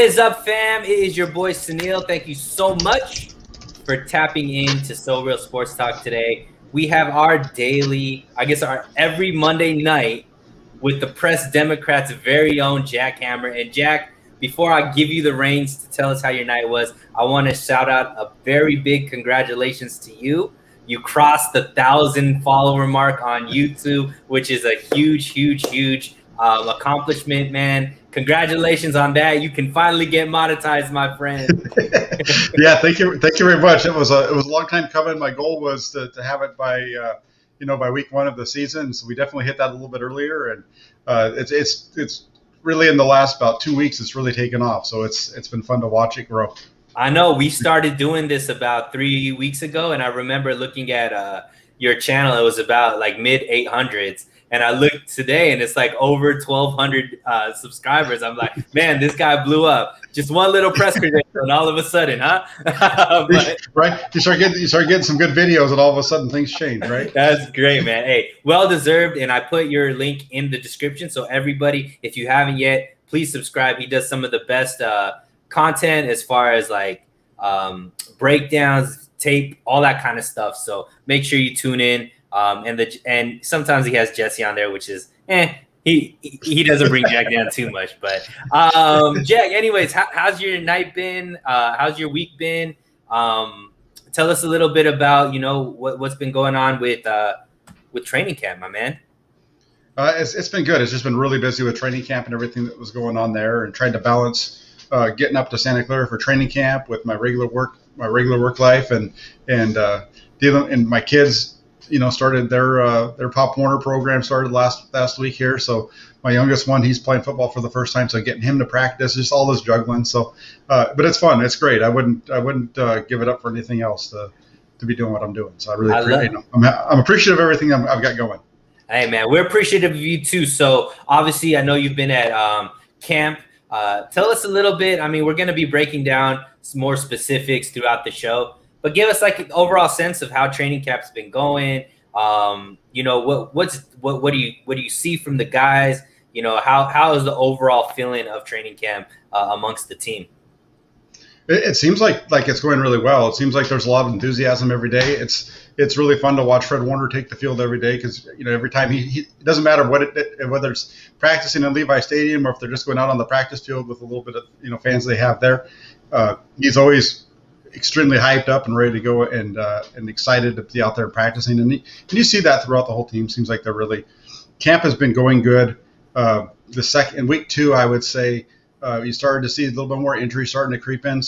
is up, fam? It is your boy Sunil. Thank you so much for tapping into So Real Sports Talk today. We have our daily, our every Monday night with the Press Democrats' very own Jack Hammer. And Jack, before I give you the reins to tell us how your night was, I want to shout out a very big congratulations to you. You crossed the 1,000 follower mark on YouTube, which is a huge accomplishment, man. Congratulations on that. You can finally get monetized, my friend. Yeah, thank you very much. It was a long time coming. My goal was to have it by by week 1 of the season, so we definitely hit that a little bit earlier, and it's really in the last about 2 weeks it's really taken off. So it's been fun to watch it grow. I know we started doing this about 3 weeks ago, and I remember looking at your channel. It was about like mid 800s, and I looked today, and it's like over 1,200 subscribers. I'm like, man, this guy blew up. Just one little press credential, and all of a sudden, huh? Right? You start getting some good videos, and all of a sudden things change, right? That's great, man. Hey, well deserved, and I put your link in the description, so everybody, if you haven't yet, please subscribe. He does some of the best content as far as like breakdowns, tape, all that kind of stuff. So make sure you tune in. And sometimes he has Jesse on there, which is he doesn't bring Jack down too much. But Jack, anyways, how's your night been? How's your week been? Tell us a little bit about what's been going on with training camp, my man. It's been good. It's just been really busy with training camp and everything that was going on there, and trying to balance getting up to Santa Clara for training camp with my regular work life, and dealing. And my kids, started their Pop Warner program started last week here. So my youngest one, he's playing football for the first time, so getting him to practice, just all this juggling. So, but it's fun. It's great. I wouldn't give it up for anything else to be doing what I'm doing. So I really appreciate it. I'm appreciative of everything I've got going. Hey man, we're appreciative of you too. So obviously, I know you've been at camp. Tell us a little bit. I mean, we're going to be breaking down some more specifics throughout the show, but give us like an overall sense of how training camp's been going. What do you see from the guys? How is the overall feeling of training camp amongst the team? It seems like it's going really well. It seems like there's a lot of enthusiasm every day. It's really fun to watch Fred Warner take the field every day, because every time it doesn't matter whether it's practicing in Levi Stadium or if they're just going out on the practice field with a little bit of fans they have there. He's always extremely hyped up and ready to go, and excited to be out there practicing. And you see that throughout the whole team. Seems like they're really, camp has been going good. In week 2, I would say. You started to see a little bit more injury starting to creep in.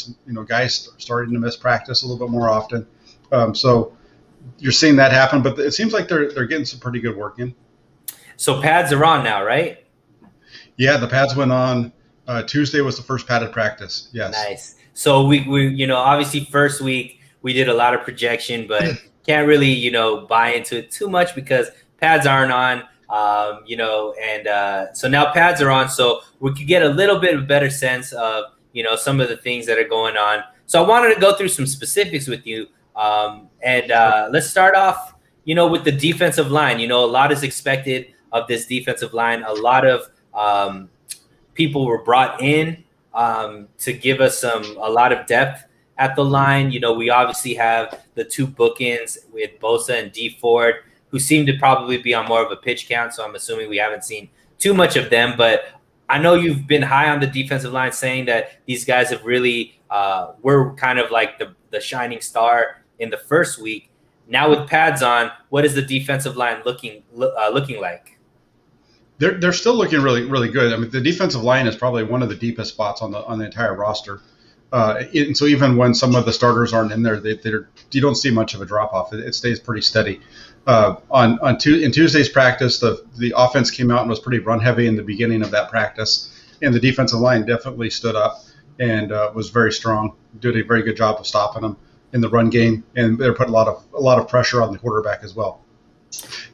Guys starting to miss practice a little bit more often. So you're seeing that happen, but it seems like they're getting some pretty good work in. So pads are on now, right? Yeah, the pads went on. Tuesday was the first padded practice. Yes. Nice. So we obviously first week we did a lot of projection, but can't really buy into it too much because pads aren't on. So now pads are on, so we could get a little bit of a better sense of, some of the things that are going on. So I wanted to go through some specifics with you. Let's start off, with the defensive line. A lot is expected of this defensive line. A lot of people were brought in to give us a lot of depth at the line. We obviously have the 2 bookends with Bosa and D Ford, who seem to probably be on more of a pitch count. So I'm assuming we haven't seen too much of them. But I know you've been high on the defensive line, saying that these guys have really were kind of like the shining star in the first week. Now with pads on, what is the defensive line looking like? They're still looking really, really good. I mean, the defensive line is probably one of the deepest spots on the entire roster. And so even when some of the starters aren't in there, you don't see much of a drop off. It stays pretty steady. In Tuesday's practice, the offense came out and was pretty run heavy in the beginning of that practice, and the defensive line definitely stood up and was very strong. Did a very good job of stopping them in the run game, and they're putting a lot of pressure on the quarterback as well.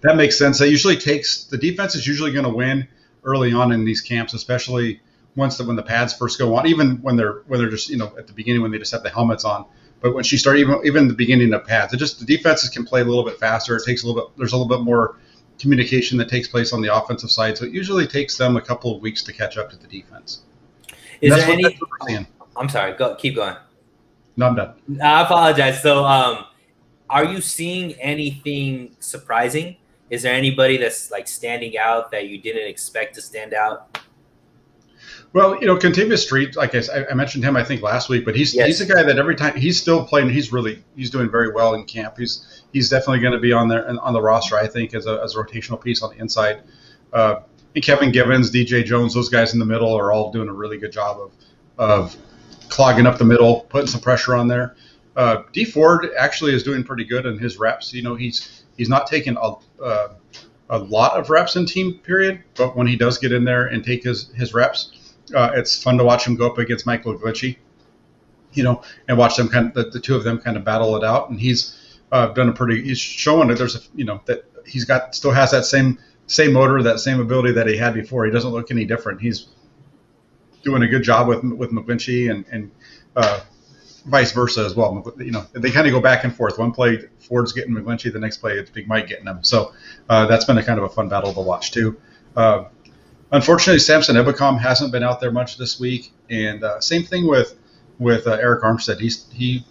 That makes sense. The defense is usually going to win early on in these camps, especially when the pads first go on, even when they're just at the beginning when they just have the helmets on. But when she started, even the beginning of pads, the defenses can play a little bit faster. There's a little bit more communication that takes place on the offensive side. So it usually takes them a couple of weeks to catch up to the defense. Is there That's any? what we're seeing. I'm sorry. Keep going. No, I'm done. I apologize. So, are you seeing anything surprising? Is there anybody that's like standing out that you didn't expect to stand out? Well, Contavious Street, like I mentioned him, I think last week, but he's a guy that every time he's still playing, he's doing very well in camp. He's definitely going to be on there on the roster, I think, as a rotational piece on the inside. And Kevin Givens, DJ Jones, those guys in the middle are all doing a really good job of clogging up the middle, putting some pressure on there. D Ford actually is doing pretty good in his reps. He's not taking a lot of reps in team period, but when he does get in there and take his reps, it's fun to watch him go up against Michael Glitchy, and watch them the two of them kind of battle it out. And he's he's showing that that still has that same motor, that same ability that he had before. He doesn't look any different. He's doing a good job with McGlinchey and vice versa as well. They kind of go back and forth. One play Ford's getting McGlinchey, the next play it's Big Mike getting him. So that's been a kind of a fun battle to watch too. Unfortunately, Samson Ebicom hasn't been out there much this week, and same thing with Eric Armstead.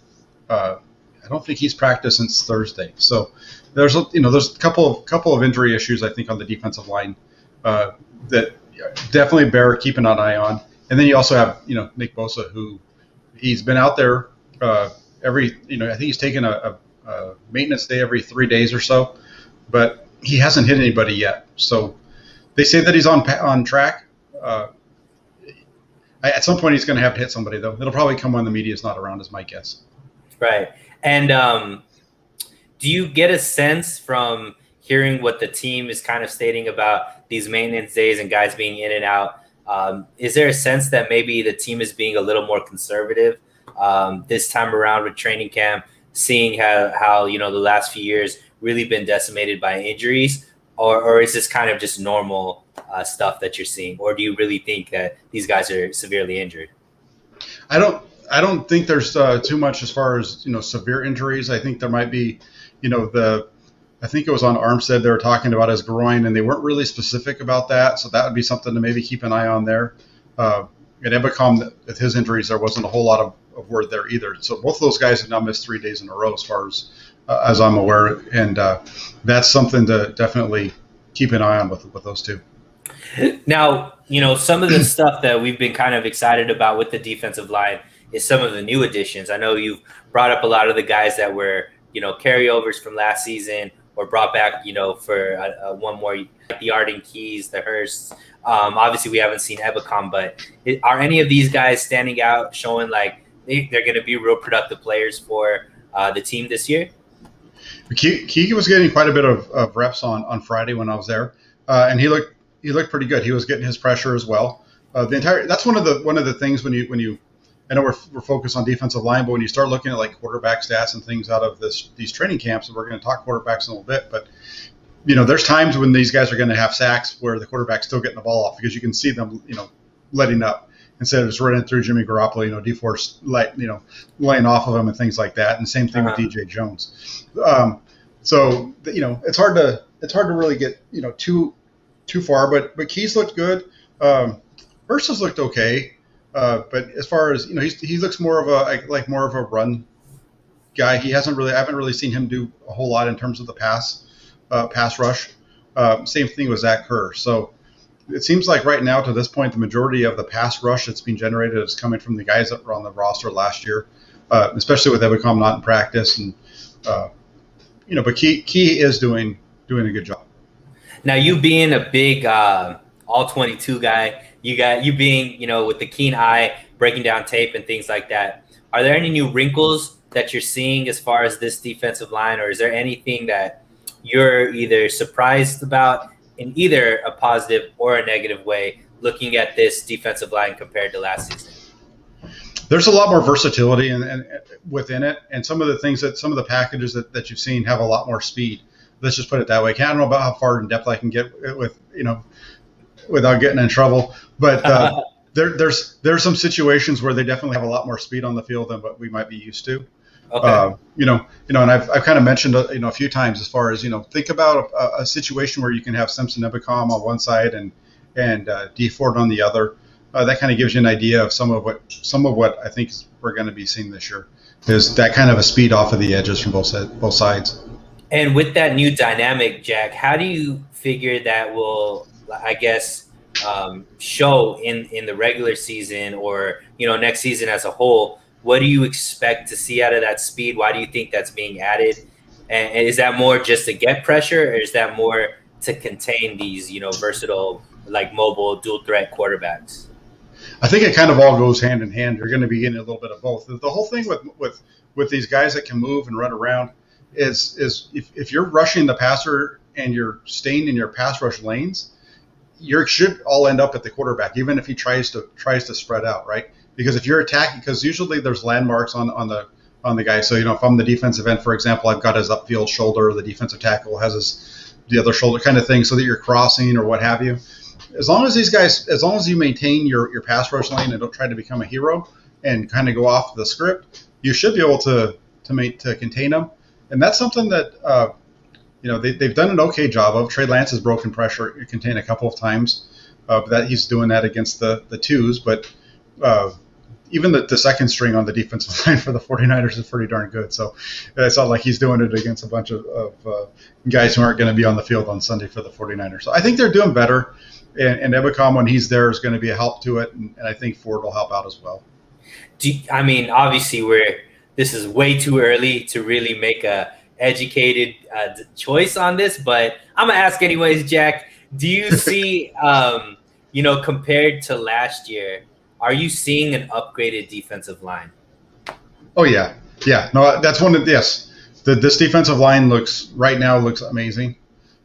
I don't think he's practiced since Thursday. So there's a couple of injury issues I think on the defensive line that definitely bear keeping an eye on. And then you also have Nick Bosa, who he's been out there I think he's taken a maintenance day every 3 days or so, but he hasn't hit anybody yet. So they say that he's on track. At some point, he's going to have to hit somebody, though. It'll probably come when the media is not around, is my guess. Right. And do you get a sense from hearing what the team is kind of stating about these maintenance days and guys being in and out? Is there a sense that maybe the team is being a little more conservative this time around with training camp, seeing how the last few years really been decimated by injuries? Or is this kind of just normal stuff that you're seeing? Or do you really think that these guys are severely injured? I don't think there's too much as far as severe injuries. I think there might be, I think it was on Armstead they were talking about his groin, and they weren't really specific about that. So that would be something to maybe keep an eye on there. At Ebicom, with his injuries, there wasn't a whole lot of word there either. So both of those guys have now missed 3 days in a row, as far as I'm aware, and that's something to definitely keep an eye on with those two. Now, some of the stuff that we've been kind of excited about with the defensive line is some of the new additions. I know you've brought up a lot of the guys that were, carryovers from last season or brought back, for one more, the Arden Keys, the Hursts. Obviously, we haven't seen Ebicom, but are any of these guys standing out, showing like they're going to be real productive players for the team this year? Keegan was getting quite a bit of reps on Friday when I was there, and he looked pretty good. He was getting his pressure as well. That's one of the things when you I know we're focused on defensive line, but when you start looking at like quarterback stats and things out of these training camps, and we're going to talk quarterbacks in a little bit, but there's times when these guys are going to have sacks where the quarterback's still getting the ball off because you can see them letting up instead of just running through Jimmy Garoppolo. D-Force laying off of him and things like that, and same thing with DJ Jones. So it's hard to really get too far, but Keys looked good. Versus looked okay. But as far as he looks more of a run guy. I haven't really seen him do a whole lot in terms of the pass rush. Same thing with Zach Kerr. So it seems like right now to this point, the majority of the pass rush that's being generated is coming from the guys that were on the roster last year, especially with Ebicom not in practice. And but Key is doing a good job. Now, you being a big all 22 guy, you being with the keen eye, breaking down tape and things like that. Are there any new wrinkles that you're seeing as far as this defensive line, or is there anything that you're either surprised about in either a positive or a negative way looking at this defensive line compared to last season? There's a lot more versatility and within it, and some of the packages that you've seen have a lot more speed. Let's just put it that way. I don't know about how far in depth I can get with without getting in trouble, but there's some situations where they definitely have a lot more speed on the field than what we might be used to. Okay. And I've kind of mentioned a few times as far as think about a situation where you can have Simpson Ebicom on one side and D Ford on the other. that kind of gives you an idea of some of what I think we're going to be seeing this year. Is that kind of a speed off of the edges from both sides. And with that new dynamic, Jack, how do you figure that will, I guess, show in the regular season or next season as a whole? What do you expect to see out of that speed? Why do you think that's being added? And is that more just to get pressure, or is that more to contain these versatile, like mobile dual threat quarterbacks? I think it kind of all goes hand in hand. You're going to be getting a little bit of both. The whole thing with these guys that can move and run around is if you're rushing the passer and you're staying in your pass rush lanes, you should all end up at the quarterback, even if he tries to spread out, right? Because if you're attacking, because usually there's landmarks on the guy. So if I'm the defensive end, for example, I've got his upfield shoulder. The defensive tackle has the other shoulder kind of thing, so that you're crossing or what have you. As long as you maintain your pass rush lane and don't try to become a hero and kind of go off the script, you should be able to contain them. And that's something that they've done an okay job of. Trey Lance has broken pressure contained a couple of times. That he's doing that against the twos, but even the second string on the defensive line for the 49ers is pretty darn good. So it's not like he's doing it against a bunch of guys who aren't going to be on the field on Sunday for the 49ers. So I think they're doing better. And Ebicom, when he's there, is going to be a help to it, and I think Ford will help out as well. Obviously, this is way too early to really make a educated choice on this, but I'm gonna ask anyways, Jack. Do you see, compared to last year, are you seeing an upgraded defensive line? Oh yeah. No, that's one of yes. This defensive line looks amazing.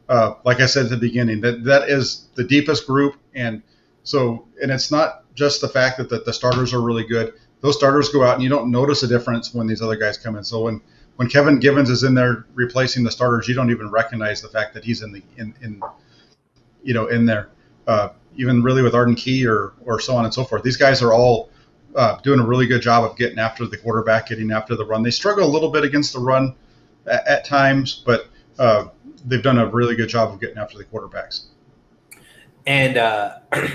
Like I said at the beginning, that is the deepest group, and it's not just the fact that the starters are really good. Those starters go out, and you don't notice a difference when these other guys come in. So when Kevin Givens is in there replacing the starters, you don't even recognize the fact that he's in there. Even really with Arden Key or so on and so forth. These guys are all doing a really good job of getting after the quarterback, getting after the run. They struggle a little bit against the run at times, but they've done a really good job of getting after the quarterbacks. And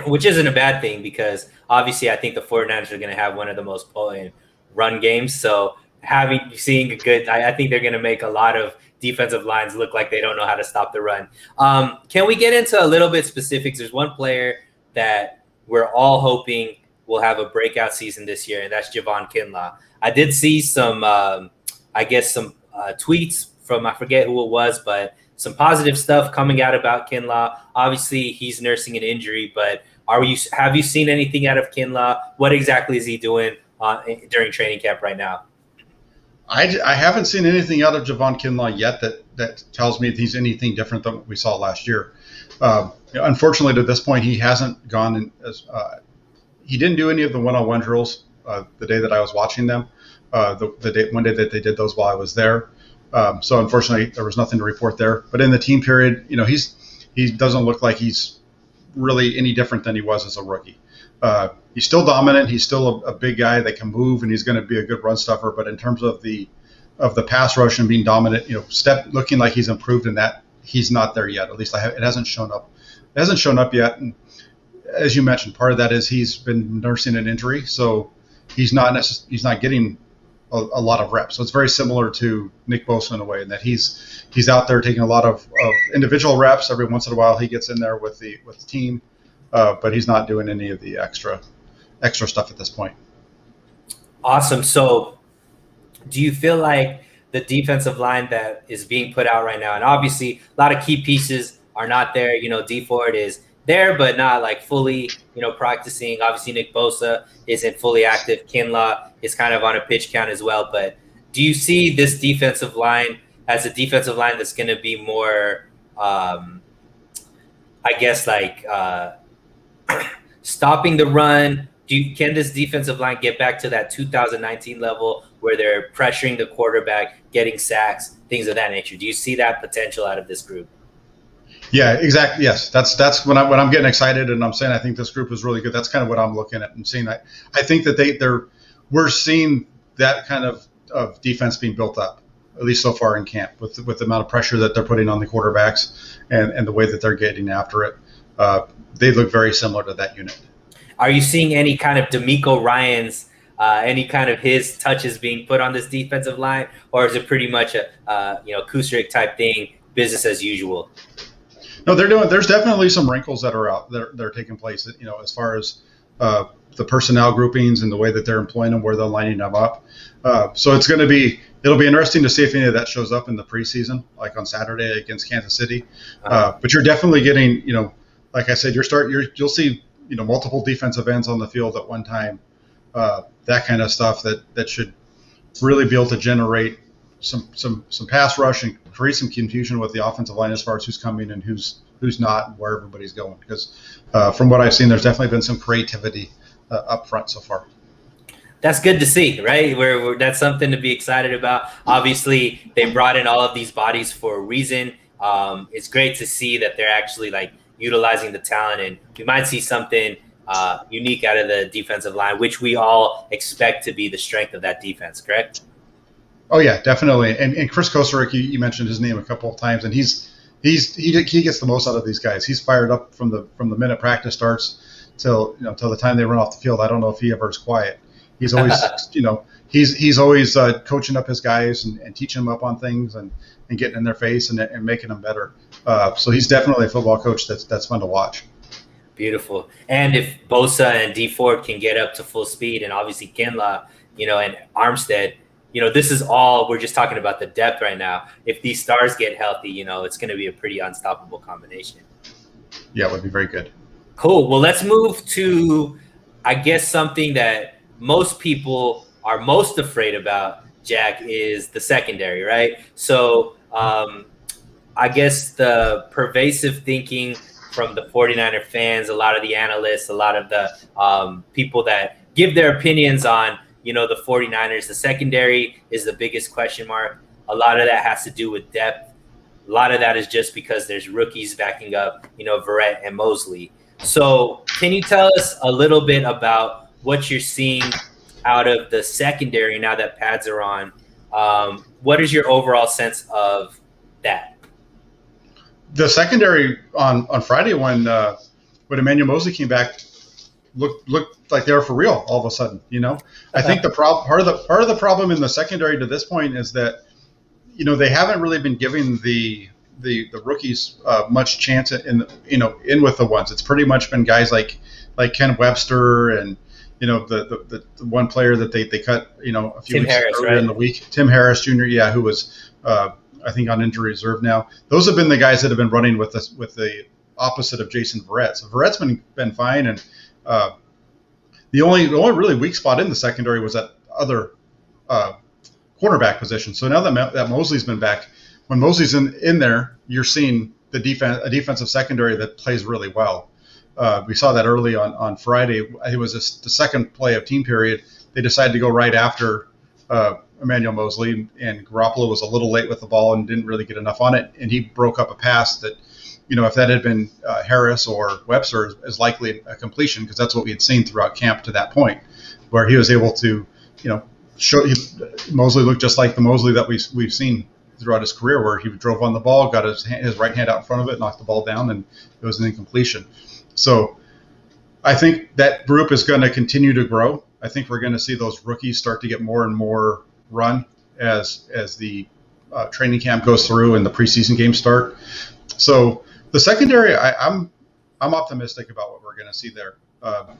which isn't a bad thing, because obviously I think the 49ers are going to have one of the most potent run games. So seeing a good, I think they're going to make a lot of defensive lines look like they don't know how to stop the run. Can we get into a little bit specifics? There's one player that we're all hoping will have a breakout season this year, and that's Javon Kinlaw. I did see some tweets from, I forget who it was, but some positive stuff coming out about Kinlaw. Obviously, he's nursing an injury, but have you seen anything out of Kinlaw? What exactly is he doing during training camp right now? I haven't seen anything out of Javon Kinlaw yet that tells me he's anything different than what we saw last year. Unfortunately, to this point, he hasn't gone he didn't do any of the one-on-one drills the day that I was watching them. One day that they did those while I was there. So unfortunately, there was nothing to report there. But in the team period, he doesn't look like he's really any different than he was as a rookie. He's still dominant. He's still a big guy that can move, and he's going to be a good run stuffer. But in terms of the pass rush and being dominant, looking like he's improved in that, he's not there yet. At least it hasn't shown up. It hasn't shown up yet. And as you mentioned, part of that is he's been nursing an injury, so he's not getting a lot of reps. So it's very similar to Nick Bosa in a way, in that he's out there taking a lot of individual reps. Every once in a while, he gets in there with the team, but he's not doing any of the extra stuff at this point. Awesome. So do you feel like the defensive line that is being put out right now, and obviously a lot of key pieces are not there, D Ford is there, but not like fully, practicing. Obviously, Nick Bosa isn't fully active. Kinlaw is kind of on a pitch count as well. But do you see this defensive line as a defensive line that's going to be more, stopping the run? Can this defensive line get back to that 2019 level where they're pressuring the quarterback, getting sacks, things of that nature? Do you see that potential out of this group? Yeah, exactly. Yes, that's when I'm getting excited and I'm saying I think this group is really good. That's kind of what I'm looking at and seeing. I think that we're seeing that kind of defense being built up, at least so far in camp, with the amount of pressure that they're putting on the quarterbacks and the way that they're getting after it. They look very similar to that unit. Are you seeing any kind of D'Amico Ryans, any kind of his touches being put on this defensive line, or is it pretty much a Kusarik type thing, business as usual? No, they're doing. There's definitely some wrinkles that are out that are taking place. As far as the personnel groupings and the way that they're employing them, where they're lining them up. So it'll be interesting to see if any of that shows up in the preseason, like on Saturday against Kansas City. But you're definitely getting, like I said, you'll see, multiple defensive ends on the field at one time. That kind of stuff that should really be able to generate some pass rush and create some confusion with the offensive line as far as who's coming and who's not and where everybody's going. Because from what I've seen, there's definitely been some creativity up front so far. That's good to see, right? That's something to be excited about. Obviously, they brought in all of these bodies for a reason. It's great to see that they're actually like utilizing the talent, and we might see something unique out of the defensive line, which we all expect to be the strength of that defense, correct? Oh yeah, definitely. And Chris Kosarik, you mentioned his name a couple of times, and he gets the most out of these guys. He's fired up from the minute practice starts till the time they run off the field. I don't know if he ever is quiet. He's always he's always coaching up his guys and teaching them up on things and getting in their face and making them better. So he's definitely a football coach that's fun to watch. Beautiful. And if Bosa and D Ford can get up to full speed, and obviously Kinlaw, and Armstead, this is all, we're just talking about the depth right now. If these stars get healthy, it's going to be a pretty unstoppable combination. Yeah, it would be very good. Cool. Well, let's move to, I guess, something that most people are most afraid about, Jack, is the secondary, right? So I guess the pervasive thinking from the 49er fans, a lot of the analysts, a lot of the people that give their opinions on, the 49ers, the secondary is the biggest question mark. A lot of that has to do with depth. A lot of that is just because there's rookies backing up, Verrett and Mosley. So can you tell us a little bit about what you're seeing out of the secondary now that pads are on? What is your overall sense of that? The secondary on Friday when Emmanuel Mosley came back looked like they were for real all of a sudden. I think part of the problem in the secondary to this point is that they haven't really been giving the rookies much chance in with the ones. It's pretty much been guys like Ken Webster and the one player that they cut a few weeks earlier in the week, Tim Harris Jr. who was I think on injury reserve now. Those have been the guys that have been running with the opposite of Jason Verrett. So Verrett's been fine, and the only really weak spot in the secondary was that other cornerback position. So now that Mosley's been back, when Mosley's in there, you're seeing a defensive secondary that plays really well. We saw that early on Friday. It was the second play of team period. They decided to go right after Emmanuel Mosley, and Garoppolo was a little late with the ball and didn't really get enough on it, and he broke up a pass that, if that had been Harris or Webster, is likely a completion, because that's what we had seen throughout camp to that point, where he was able to, show Mosley looked just like the Mosley that we've seen throughout his career, where he drove on the ball, got his right hand out in front of it, knocked the ball down, and it was an incompletion. So I think that group is going to continue to grow. I think we're going to see those rookies start to get more and more run as the training camp goes through and the preseason games start. So the secondary, I'm optimistic about what we're going to see there.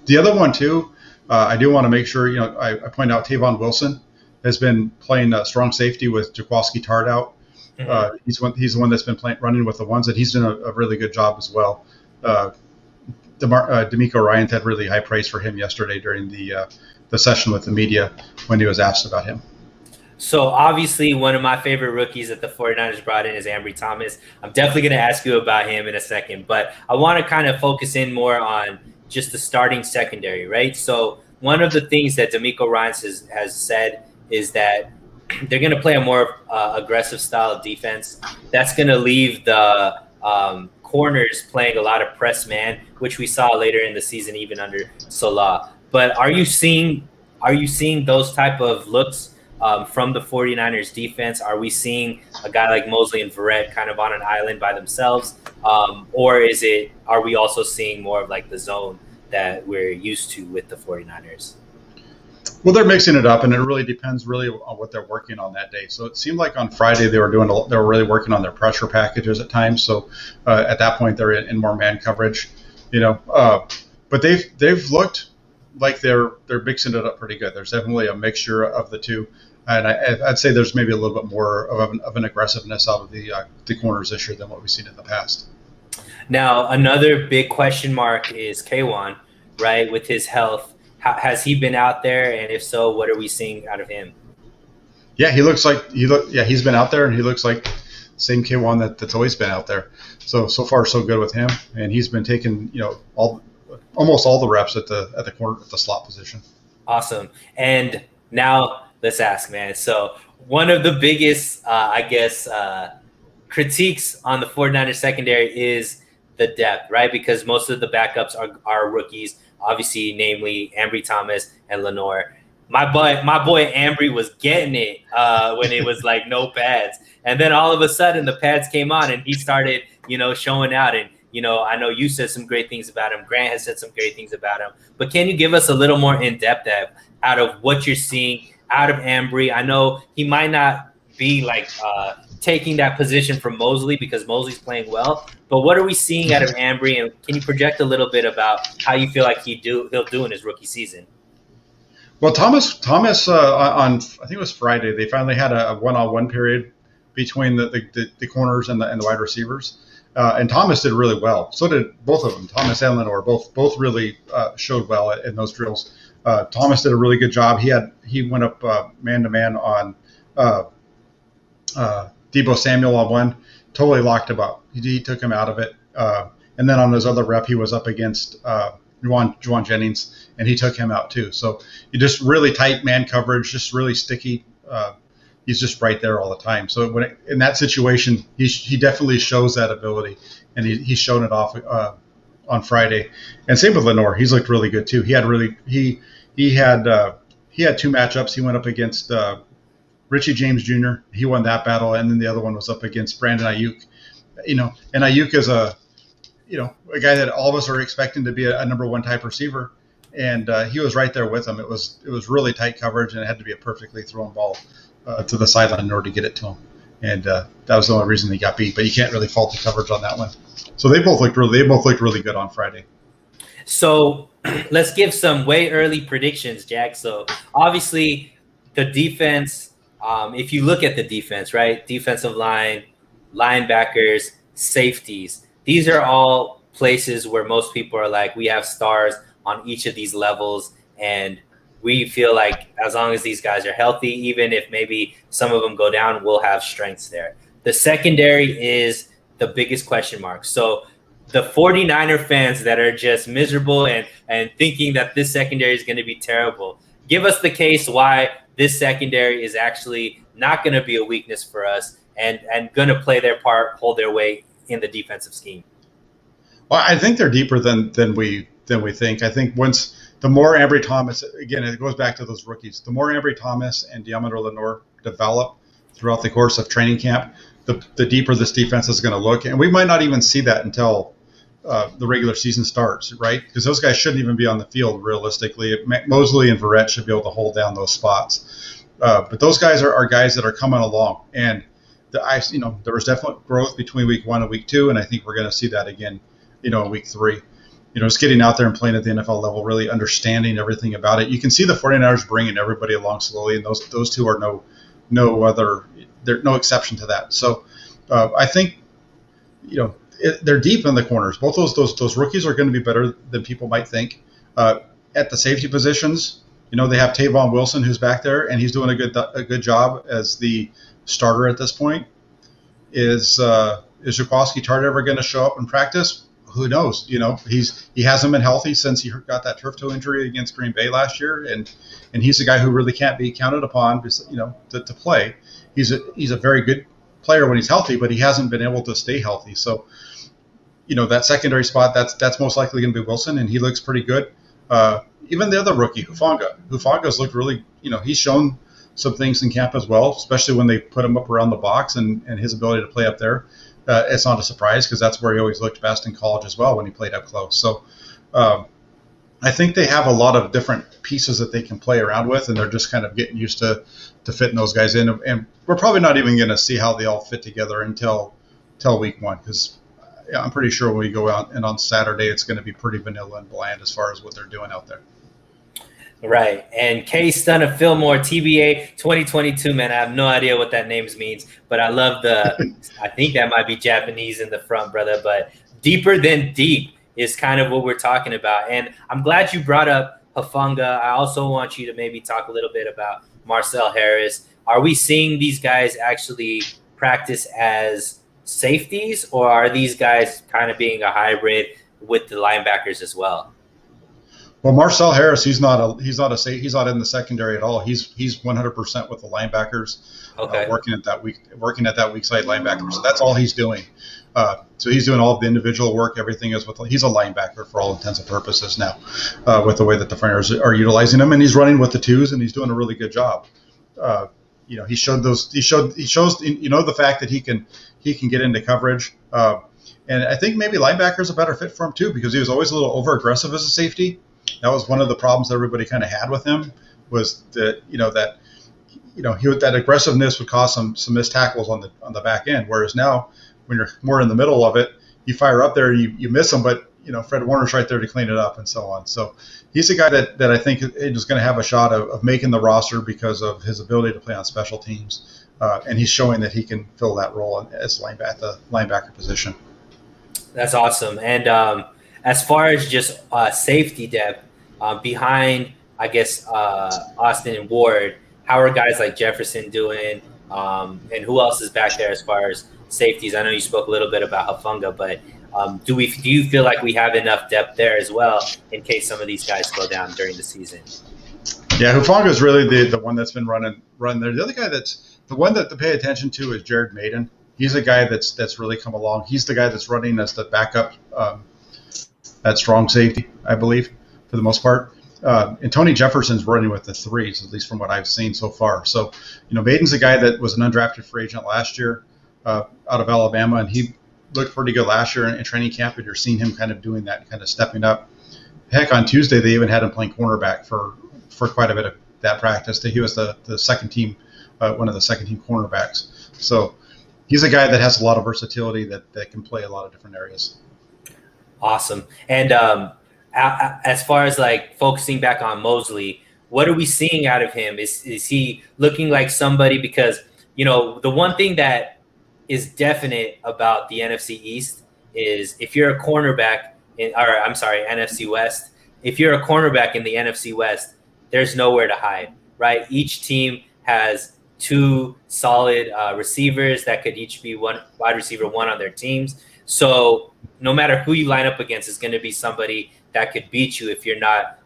The other one too, I do want to make sure I point out Tavon Wilson has been playing strong safety with Jaquaski Tart out. Mm-hmm. He's the one that's been running with the ones, and he's done a really good job as well. D'Amico Ryans had really high praise for him yesterday during the session with the media when he was asked about him. So obviously one of my favorite rookies that the 49ers brought in is Ambry Thomas. I'm definitely going to ask you about him in a second, but I want to kind of focus in more on just the starting secondary, right? So one of the things that D'Amico Ryans has said is that they're going to play a more aggressive style of defense. That's going to leave the corners playing a lot of press man, which we saw later in the season, even under Salah. But are you seeing those type of looks from the 49ers defense? Are we seeing a guy like Mosley and Verrett kind of on an island by themselves? Or are we also seeing more of like the zone that we're used to with the 49ers? Well, they're mixing it up, and it really depends on what they're working on that day. So it seemed like on Friday they were really working on their pressure packages at times. So at that point they're in more man coverage, but they've looked like they're mixing it up pretty good. There's definitely a mixture of the two, and I'd say there's maybe a little bit more of an aggressiveness out of the corners this year than what we've seen in the past. Now, another big question mark is K'Wan, right, with his health. Has he been out there, and if so, what are we seeing out of him? Yeah, he's been out there, and he looks like the same K1 that's always been out there. So far so good with him, and he's been taking almost all the reps at the corner at the slot position. Awesome. And now let's ask, man. So one of the biggest, critiques on the 49ers secondary is the depth, right? Because most of the backups are rookies. Obviously, namely Ambry Thomas and Lenoir. My boy Ambry was getting it when it was like no pads, and then all of a sudden the pads came on and he started, showing out. And I know you said some great things about him. Grant has said some great things about him. But can you give us a little more in depth out of what you're seeing out of Ambry? I know he might not be like taking that position from Mosley because Mosley's playing well. But what are we seeing out of Ambry, and can you project a little bit about how you feel like he'll do in his rookie season? Well, Thomas on I think it was Friday, they finally had a one-on-one period between the corners and the wide receivers, and Thomas did really well. So did both of them. Thomas and Lenoir both really showed well in those drills. Thomas did a really good job. He went up man to man on Deebo Samuel on one, totally locked him up. He took him out of it. And then on his other rep, he was up against Juwan Jennings, and he took him out too. So you just really tight man coverage, just really sticky. He's just right there all the time. So in that situation, he definitely shows that ability, and he's shown it off on Friday. And same with Lenoir. He's looked really good too. He had two matchups. He went up against Richie James Jr. He won that battle, and then the other one was up against Brandon Aiyuk. And Aiyuk is a guy that all of us are expecting to be a number one type receiver, and he was right there with him. It was really tight coverage, and it had to be a perfectly thrown ball to the sideline in order to get it to him. And that was the only reason he got beat. But you can't really fault the coverage on that one. So they both looked really good on Friday. So let's give some way early predictions, Jack. So obviously the defense. If you look at the defense, right? Defensive line, linebackers, safeties. These are all places where most people are like, we have stars on each of these levels. And we feel like as long as these guys are healthy, even if maybe some of them go down, we'll have strengths there. The secondary is the biggest question mark. So the 49er fans that are just miserable and thinking that this secondary is going to be terrible, give us the case why this secondary is actually not going to be a weakness for us and going to play their part, hold their weight in the defensive scheme. Well, I think they're deeper than we think. I think the more Ambry Thomas, again, it goes back to those rookies. The more Ambry Thomas and Deommodore Lenoir develop throughout the course of training camp, the deeper this defense is going to look. And we might not even see that until the regular season starts, right? Because those guys shouldn't even be on the field realistically. Mosley and Verrett should be able to hold down those spots. But those guys are guys that are coming along. And there was definite growth between week 1 and week 2, and I think we're going to see that again, in week 3. Just getting out there and playing at the NFL level, really understanding everything about it. You can see the 49ers bringing everybody along slowly, and those two are no exception to that. So I think, they're deep in the corners. Both those rookies are going to be better than people might think. At the safety positions, they have Tavon Wilson who's back there, and he's doing a good job as the starter at this point. Is Jaquiski Tartt ever going to show up in practice? Who knows? He hasn't been healthy since he got that turf toe injury against Green Bay last year, and he's a guy who really can't be counted upon, to play. He's a very good player when he's healthy, but he hasn't been able to stay healthy. So, that secondary spot, that's most likely going to be Wilson, and he looks pretty good. Even the other rookie, Hufanga's looked really, he's shown some things in camp as well, especially when they put him up around the box and his ability to play up there. It's not a surprise because that's where he always looked best in college as well when he played up close. So I think they have a lot of different pieces that they can play around with, and they're just kind of getting used to fitting those guys in. And we're probably not even going to see how they all fit together until week one, because I'm pretty sure when we go out and on Saturday, it's going to be pretty vanilla and bland as far as what they're doing out there. Right. And K Stunna Fillmore, TBA 2022, man. I have no idea what that name means, but I love I think that might be Japanese in the front, brother. But deeper than deep is kind of what we're talking about. And I'm glad you brought up Hufanga. I also want you to maybe talk a little bit about Marcel Harris. Are we seeing these guys actually practice as safeties, or are these guys kind of being a hybrid with the linebackers as well? Well, Marcel Harris, he's not in the secondary at all. He's 100% with the linebackers, okay. working at that weak side linebacker. So that's all he's doing. So he's doing all of the individual work. Everything is he's a linebacker for all intents and purposes now, with the way that the Frontiers are utilizing him, and he's running with the twos, and he's doing a really good job. He shows the fact that he can get into coverage. And I think maybe linebacker is a better fit for him too, because he was always a little over aggressive as a safety. That was one of the problems that everybody kind of had with him, was that that aggressiveness would cause some missed tackles on the back end. Whereas now, when you're more in the middle of it, you fire up there and you miss them, but Fred Warner's right there to clean it up and so on. So he's a guy that I think is going to have a shot of making the roster because of his ability to play on special teams, and he's showing that he can fill that role as the linebacker position. That's awesome. And as far as just safety depth, behind, I guess, Austin and Ward, how are guys like Jefferson doing? And who else is back there as far as safeties? I know you spoke a little bit about Hufanga, but do you feel like we have enough depth there as well in case some of these guys go down during the season? Yeah, Hufanga is really the one that's been running there. The other guy that's the one that to pay attention to is Jared Maiden. He's a guy that's really come along. He's the guy that's running as the backup at strong safety, I believe, for the most part. And Tony Jefferson's running with the threes, at least from what I've seen so far. So, Maiden's a guy that was an undrafted free agent last year out of Alabama, and he looked pretty good last year in training camp, and you're seeing him kind of doing that, kind of stepping up. Heck, on Tuesday, they even had him playing cornerback for quite a bit of that practice. He was the second team, one of the second team cornerbacks. So he's a guy that has a lot of versatility that can play a lot of different areas. Awesome. And as far as like focusing back on Mosley, what are we seeing out of him? Is he looking like somebody? Because, the one thing that is definite about the NFC East is if you're a cornerback NFC West, if you're a cornerback in the NFC West, there's nowhere to hide, right? Each team has two solid receivers that could each be one wide receiver, one on their teams. So no matter who you line up against, it's going to be somebody that could beat you if you're not,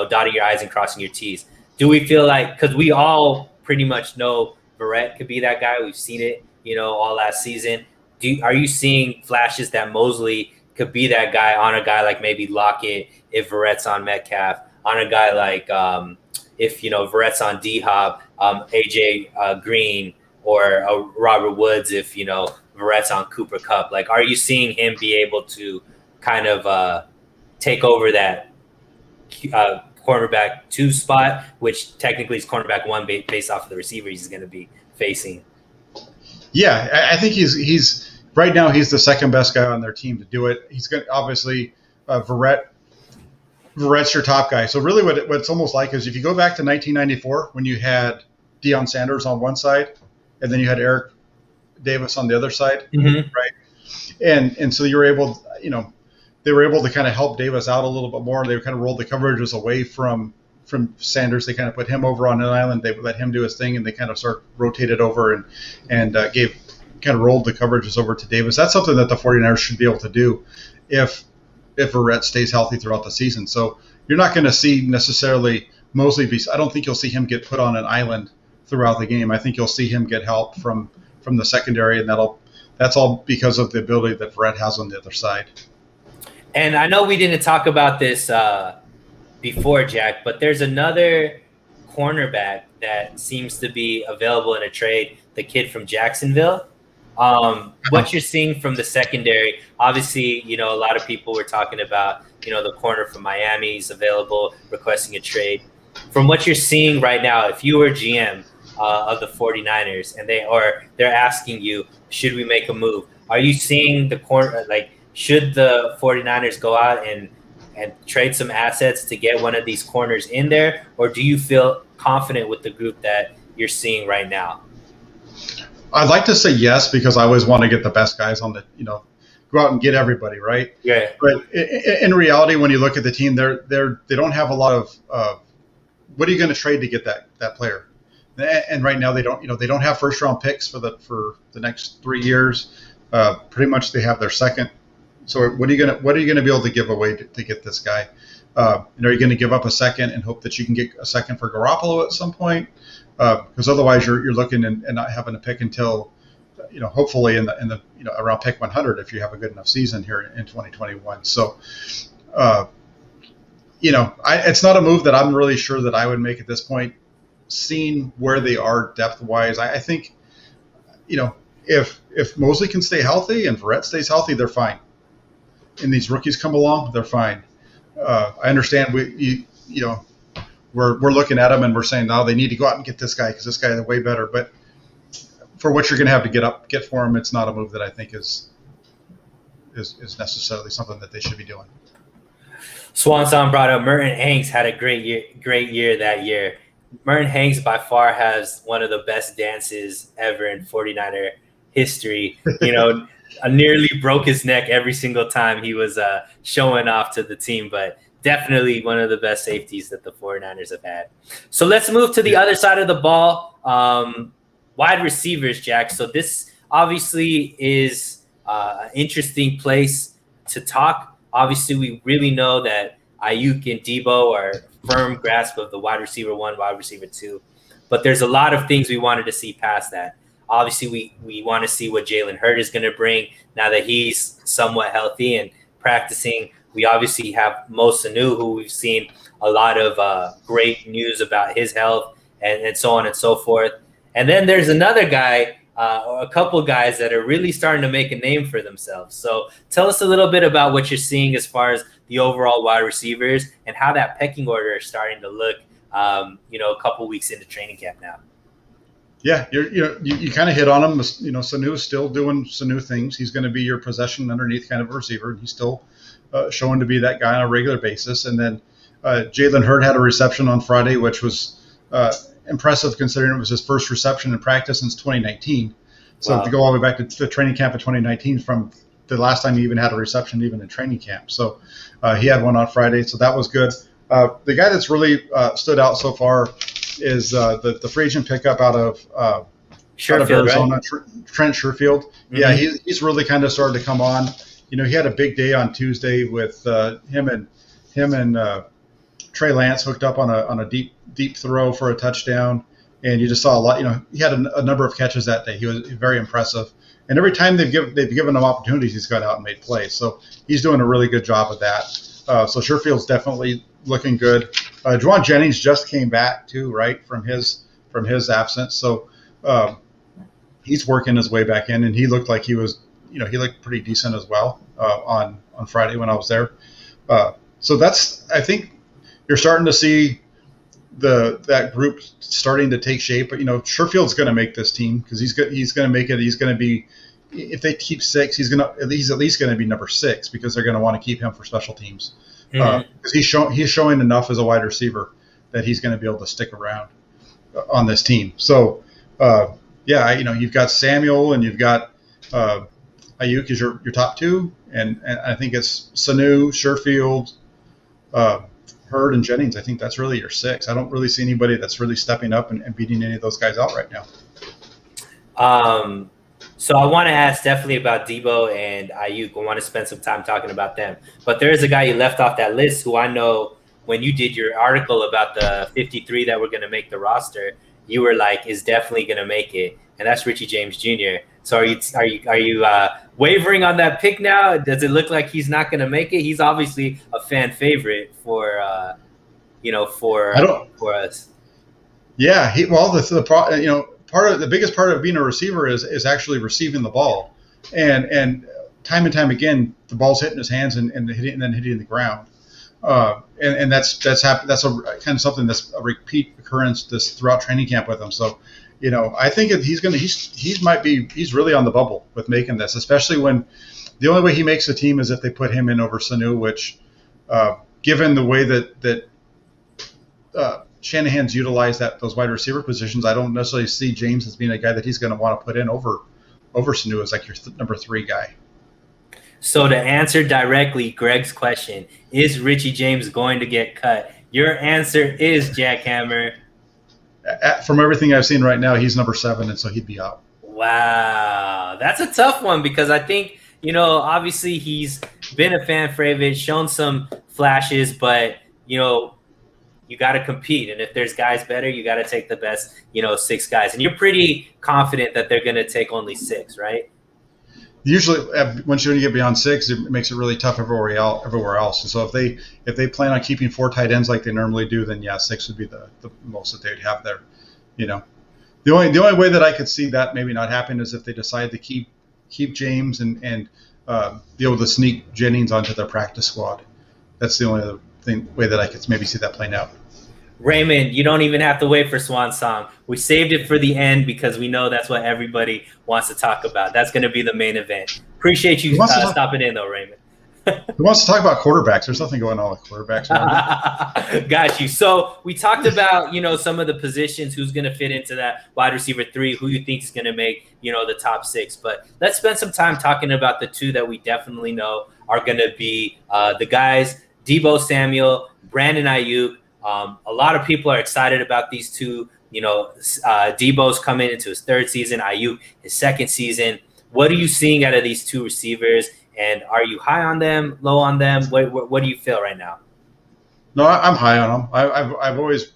dotting your I's and crossing your T's. Do we feel like, because we all pretty much know Verrett could be that guy. We've seen it, all last season. Are you seeing flashes that Mosley could be that guy on a guy like maybe Lockett if Verrett's on Metcalf, on a guy like if Verrett's on D-Hop, AJ Green, or Robert Woods if Verrett's on Cooper Kupp? Like, are you seeing him be able to kind of take over that cornerback 2 spot, which technically is cornerback 1 based off of the receiver he's going to be facing? Yeah, I think he's right now he's the second best guy on their team to do it. He's going to obviously Verrett's your top guy. So really what it's almost like is if you go back to 1994 when you had Deion Sanders on one side and then you had Eric Davis on the other side, right? And so you were able, they were able to kind of help Davis out a little bit more. They kind of rolled the coverages away from Sanders. They kind of put him over on an island. They let him do his thing, and they kind of rotated over and rolled the coverages over to Davis. That's something that the 49ers should be able to do if Verrett stays healthy throughout the season. So you're not going to see necessarily Mosley I don't think you'll see him get put on an island throughout the game. I think you'll see him get help from the secondary, and that's all because of the ability that Verrett has on the other side. And I know we didn't talk about this before, Jack, but there's another cornerback that seems to be available in a trade, the kid from Jacksonville. What you're seeing from the secondary, obviously, you know, a lot of people were talking about, you know, the corner from Miami is available, requesting a trade. From what you're seeing right now, if you were GM of the 49ers and they're asking you, should we make a move? Are you seeing the corner, like, should the 49ers go out and trade some assets to get one of these corners in there? Or do you feel confident with the group that you're seeing right now? I'd like to say yes, because I always want to get the best guys on the, go out and get everybody, right? Yeah. But in reality, when you look at the team, they don't have a lot of what are you going to trade to get that player? And right now they don't have first round picks for the next 3 years. Pretty much they have their second. So what are you gonna be able to give away to get this guy? Are you going to give up a second and hope that you can get a second for Garoppolo at some point? Because otherwise you're looking and not having to pick until, hopefully in the around pick 100 if you have a good enough season here in 2021. So, it's not a move that I'm really sure that I would make at this point. Seeing where they are depth wise, I think, if Mosley can stay healthy and Verrett stays healthy, they're fine. And these rookies come along, they're fine. I understand we're looking at them and we're saying, no, they need to go out and get this guy because this guy is way better. But for what you're going to have to get for him, it's not a move that I think is necessarily something that they should be doing. Swanson brought up Merton Hanks had a great year that year. Merton Hanks by far has one of the best dances ever in 49er history. Nearly broke his neck every single time he was showing off to the team, but definitely one of the best safeties that the 49ers have had. So let's move to the other side of the ball. Wide receivers, Jack. So this obviously is an interesting place to talk. Obviously, we really know that Aiyuk and Debo are firm grasp of the wide receiver 1, wide receiver 2. But there's a lot of things we wanted to see past that. Obviously, we want to see what Jalen Hurts is going to bring now that he's somewhat healthy and practicing. We obviously have Mo Sanu, who we've seen a lot of great news about his health and so on and so forth. And then there's another guy, or a couple guys that are really starting to make a name for themselves. So tell us a little bit about what you're seeing as far as the overall wide receivers and how that pecking order is starting to look, a couple weeks into training camp now. Yeah, you kind of hit on him. Sanu is still doing Sanu things. He's going to be your possession underneath kind of a receiver. And he's still showing to be that guy on a regular basis. And then Jalen Hurts had a reception on Friday, which was impressive considering it was his first reception in practice since 2019. So wow. To go all the way back to the training camp of 2019 from the last time he even had a reception, even in training camp. So he had one on Friday, so that was good. The guy that's really stood out so far is the free agent pickup out of Arizona, right? Trent Sherfield. Mm-hmm. Yeah, he's really kind of started to come on. He had a big day on Tuesday with him and Trey Lance hooked up on a deep throw for a touchdown, and you just saw a lot. He had a number of catches that day. He was very impressive, and every time they've given him opportunities, he's gone out and made plays. So he's doing a really good job of that. So Sherfield's definitely looking good. Juwan Jennings just came back too, right, from his absence. So he's working his way back in, and he looked like he was, he looked pretty decent as well on Friday when I was there. So I think you're starting to see that group starting to take shape. But Sherfield's going to make this team because he's going to make it. He's going to be, if they keep 6, he's at least going to be number 6 because they're going to want to keep him for special teams. Because he's showing enough as a wide receiver that he's going to be able to stick around on this team. So you've got Samuel and you've got Aiyuk is your top 2, and I think it's Sanu, Sherfield, Hurd, and Jennings. I think that's really your 6. I don't really see anybody that's really stepping up and beating any of those guys out right now. So I want to ask definitely about Debo and Aiyuk. I want to spend some time talking about them. But there is a guy you left off that list who I know when you did your article about the 53 that were going to make the roster, you were like, is definitely going to make it. And that's Richie James Jr. So are you wavering on that pick now? Does it look like he's not going to make it? He's obviously a fan favorite for us. Yeah, the biggest part of being a receiver is actually receiving the ball, and time and time again, the ball's hitting his hands and then hitting the ground. And that's happened. That's a kind of something that's a repeat occurrence throughout training camp with him. So, I think he's really on the bubble with making this, especially when the only way he makes the team is if they put him in over Sanu, which, given the way that Shanahan's utilized those wide receiver positions, I don't necessarily see James as being a guy that he's going to want to put in over Sanu as like your number 3 guy. So to answer directly Greg's question, is Richie James going to get cut? Your answer is Jackhammer. From everything I've seen right now, he's number 7, and so he'd be out. Wow. That's a tough one because I think, obviously he's been a fan favorite, shown some flashes, but, you got to compete. And if there's guys better, you got to take the best, 6 guys. And you're pretty confident that they're going to take only 6, right? Usually, once you get beyond 6, it makes it really tough everywhere else. And so if they plan on keeping 4 tight ends like they normally do, then 6 would be the most that they'd have there. The only way that I could see that maybe not happen is if they decide to keep James and be able to sneak Jennings onto their practice squad. That's the only other way that I could maybe see that playing out. Raymond, you don't even have to wait for Swan Song. We saved it for the end because we know that's what everybody wants to talk about. That's going to be the main event. Appreciate you stopping in, though, Raymond. Who wants to talk about quarterbacks? There's nothing going on with quarterbacks. Got you. So we talked about, some of the positions, who's going to fit into that wide receiver 3, who you think is going to make, the top 6. But let's spend some time talking about the 2 that we definitely know are going to be the guys, Deebo Samuel, Brandon Aiyuk. A lot of people are excited about these 2. Deebo's coming into his 3rd season, Aiyuk his 2nd season. What are you seeing out of these 2 receivers? And are you high on them, low on them? What do you feel right now? No, I'm high on them.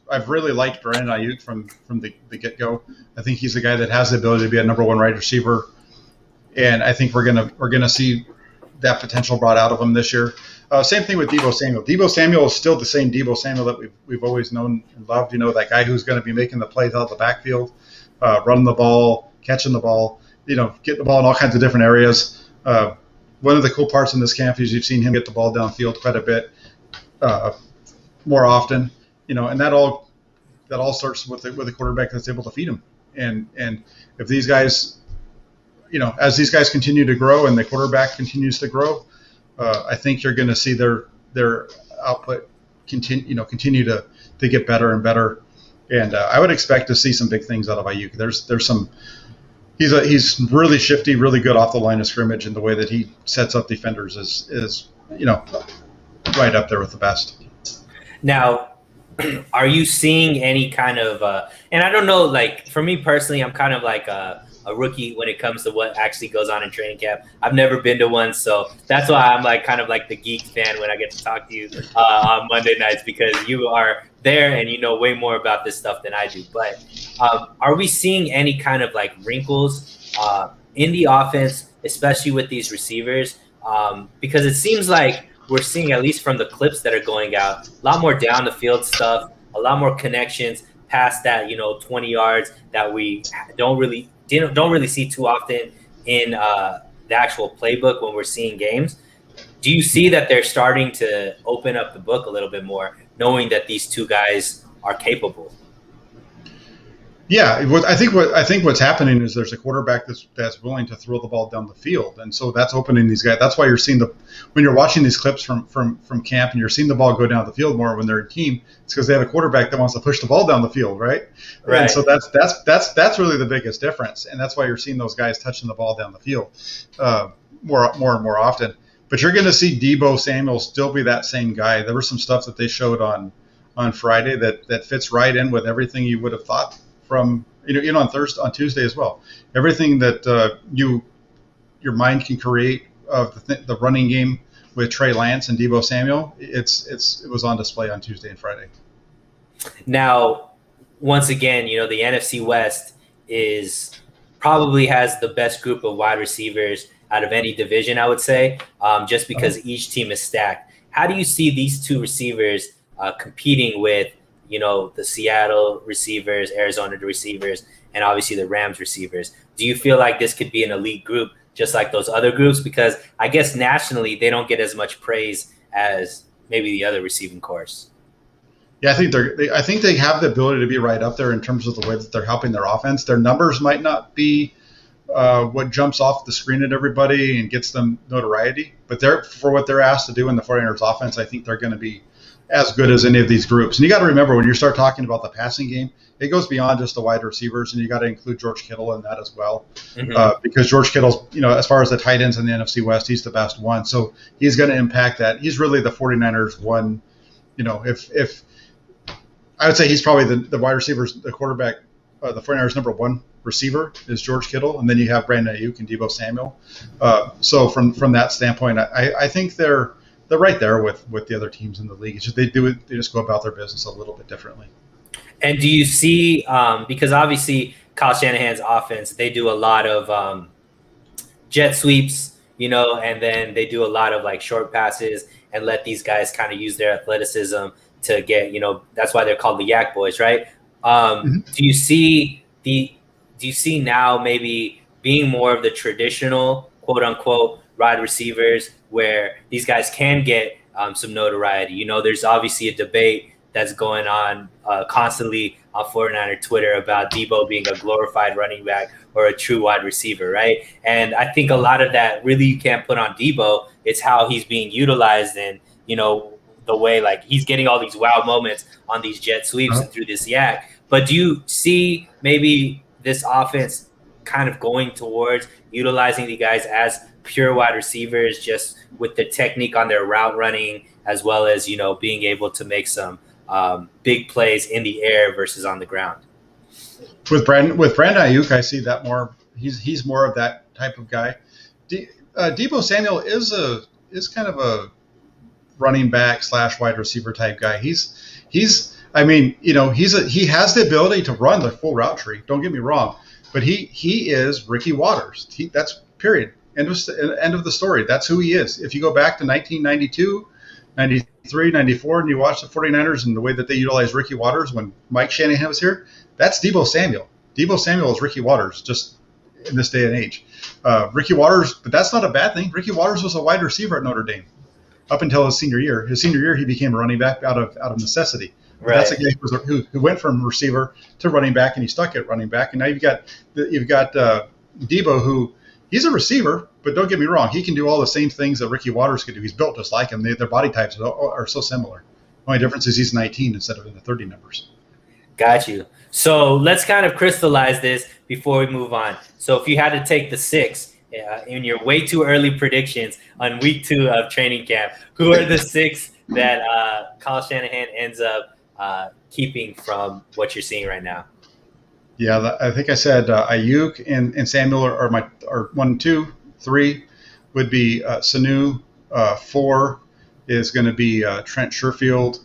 I've really liked Brandon Aiyuk from the get-go. I think he's a guy that has the ability to be a number 1 wide receiver, and I think we're gonna see that potential brought out of him this year. Same thing with Deebo Samuel. Deebo Samuel is still the same Deebo Samuel that we've always known and loved. That guy who's going to be making the plays out of the backfield, running the ball, catching the ball, getting the ball in all kinds of different areas. One of the cool parts in this camp is you've seen him get the ball downfield quite a bit more often. And that all starts with a quarterback that's able to feed him. And if these guys, as these guys continue to grow and the quarterback continues to grow, I think you're going to see their output continue to get better and better, and I would expect to see some big things out of Aiyuk. There's some. He's really shifty, really good off the line of scrimmage, and the way that he sets up defenders is right up there with the best. Now, are you seeing any kind of? And I don't know, like for me personally, I'm kind of like a rookie when it comes to what actually goes on in training camp. I've never been to one, so that's why I'm like kind of like the geek fan when I get to talk to you on Monday nights, because you are there and you know way more about this stuff than I do. But are we seeing any kind of like wrinkles in the offense, especially with these receivers? Because it seems like we're seeing, at least from the clips that are going out, a lot more down the field stuff, a lot more connections past that 20 yards that we don't really see too often in the actual playbook when we're seeing games. Do you see that they're starting to open up the book a little bit more, knowing that these 2 guys are capable? Yeah, I think what's happening is there's a quarterback that's willing to throw the ball down the field, and so that's opening these guys. That's why you're seeing when you're watching these clips from camp and you're seeing the ball go down the field more when they're in team. It's because they have a quarterback that wants to push the ball down the field, right? Right. And so that's really the biggest difference, and that's why you're seeing those guys touching the ball down the field more and more often. But you're going to see Deebo Samuel still be that same guy. There was some stuff that they showed on Friday that fits right in with everything you would have thought from on Tuesday as well. Everything that your mind can create of the running game with Trey Lance and Deebo Samuel, it was on display on Tuesday and Friday. Now, once again, the NFC West probably has the best group of wide receivers out of any division, I would say, just because each team is stacked. How do you see these 2 receivers competing with the Seattle receivers, Arizona receivers, and obviously the Rams receivers. Do you feel like this could be an elite group just like those other groups? Because I guess nationally they don't get as much praise as maybe the other receiving corps. Yeah, I think they have the ability to be right up there in terms of the way that they're helping their offense. Their numbers might not be what jumps off the screen at everybody and gets them notoriety, but for what they're asked to do in the 49ers offense, I think they're going to be as good as any of these groups. And you got to remember, when you start talking about the passing game, it goes beyond just the wide receivers, and you got to include George Kittle in that as well, because George Kittle's, as far as the tight ends in the NFC West, he's the best one, so he's going to impact that. He's really the 49ers one. If I would say he's probably the wide receivers, the quarterback, the 49ers number one receiver is George Kittle, and then you have Brandon Aiyuk and Deebo Samuel. So from that standpoint, I think they're right there with the other teams in the league. It's just they just go about their business a little bit differently. And do you see, because obviously Kyle Shanahan's offense, they do a lot of jet sweeps, and then they do a lot of like short passes and let these guys kind of use their athleticism to get, that's why they're called the Yak Boys, right? Do you see now maybe being more of the traditional quote unquote wide receivers where these guys can get some notoriety? There's obviously a debate that's going on constantly on 49er Twitter about Deebo being a glorified running back or a true wide receiver, right? And I think a lot of that really you can't put on Deebo. It's how he's being utilized and, the way like he's getting all these wow moments on these jet sweeps and through this yak. But do you see maybe this offense kind of going towards utilizing the guys as pure wide receivers, just with the technique on their route running, as well as, being able to make some big plays in the air versus on the ground? With Brandon Aiyuk, I see that more. He's more of that type of guy. Deebo Samuel is kind of a running back / wide receiver type guy. He has the ability to run the full route tree. Don't get me wrong, but he is Ricky Watters. That's period. End of the story. That's who he is. If you go back to 1992, 93, 94, and you watch the 49ers and the way that they utilized Ricky Watters when Mike Shanahan was here, that's Deebo Samuel. Deebo Samuel is Ricky Watters, just in this day and age. Ricky Watters, but that's not a bad thing. Ricky Watters was a wide receiver at Notre Dame up until his senior year. His senior year, he became a running back out of necessity. Right. That's a guy who went from receiver to running back, and he stuck at running back. And now you've got Deebo, who he's a receiver, but don't get me wrong, he can do all the same things that Ricky Watters could do. He's built just like him. Their body types are so similar. The only difference is he's 19 instead of in the 30 numbers. Got you. So let's kind of crystallize this before we move on. So if you had to take the 6 in your way too early predictions on week 2 of training camp, who are the 6 that Kyle Shanahan ends up keeping from what you're seeing right now? Yeah, I think I said Aiyuk and Samuel are 1, 2, 3 would be Sanu. 4 is going to be Trent Sherfield.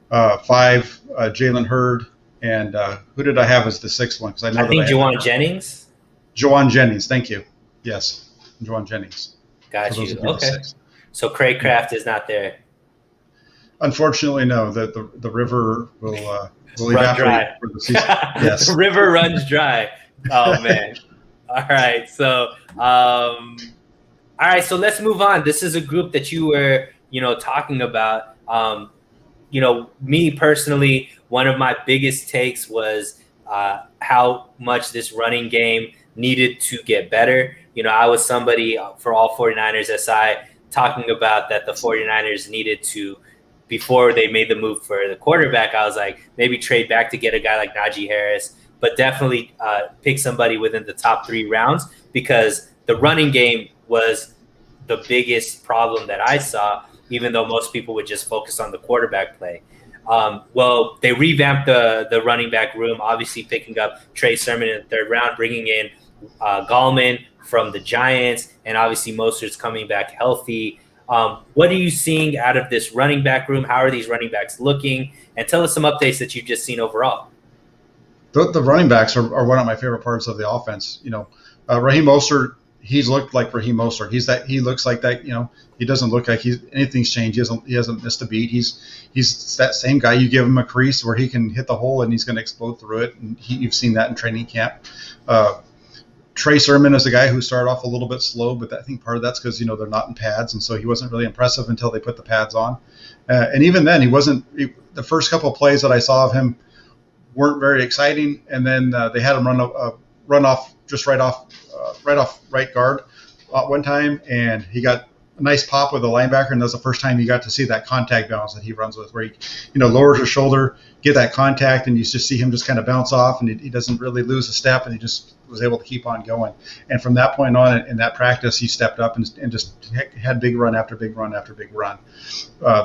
5, Jalen Hurd. And who did I have as the 6th one? Because I think Juwan Jennings. Juwan Jennings, thank you. Yes, Juwan Jennings. Got you. Okay. So Craig Kraft is not there. Unfortunately, no. The river will run dry for the season. Yes, the river runs dry. Oh man. All right. So So let's move on. This is a group that you were, talking about. Me personally, one of my biggest takes was how much this running game needed to get better. I was somebody for all 49ers SI talking about that the 49ers needed to, before they made the move for the quarterback, I was like, maybe trade back to get a guy like Najee Harris, but definitely pick somebody within the top 3 rounds, because the running game was the biggest problem that I saw, even though most people would just focus on the quarterback play. Well, they revamped the running back room, obviously picking up Trey Sermon in the 3rd round, bringing in Gallman from the Giants, and obviously Mostert's coming back healthy. What are you seeing out of this running back room? How are these running backs looking? And tell us some updates that you've just seen overall. The running backs are one of my favorite parts of the offense. Raheem Mostert, he's looked like Raheem Mostert. He looks like that. He doesn't look like anything's changed. He hasn't missed a beat. He's that same guy. You give him a crease where he can hit the hole and he's going to explode through it. And you've seen that in training camp. Trey Sermon is a guy who started off a little bit slow, but I think part of that's because they're not in pads, and so he wasn't really impressive until they put the pads on. And even then, he wasn't. The first couple of plays that I saw of him weren't very exciting, and then they had him run off right guard one time, and he got a nice pop with a linebacker, and that's the first time you got to see that contact bounce that he runs with, where he lowers his shoulder, get that contact, and you just see him just kind of bounce off, and he doesn't really lose a step, and he just was able to keep on going. And from that point on in that practice, he stepped up and just had big run after big run after big run.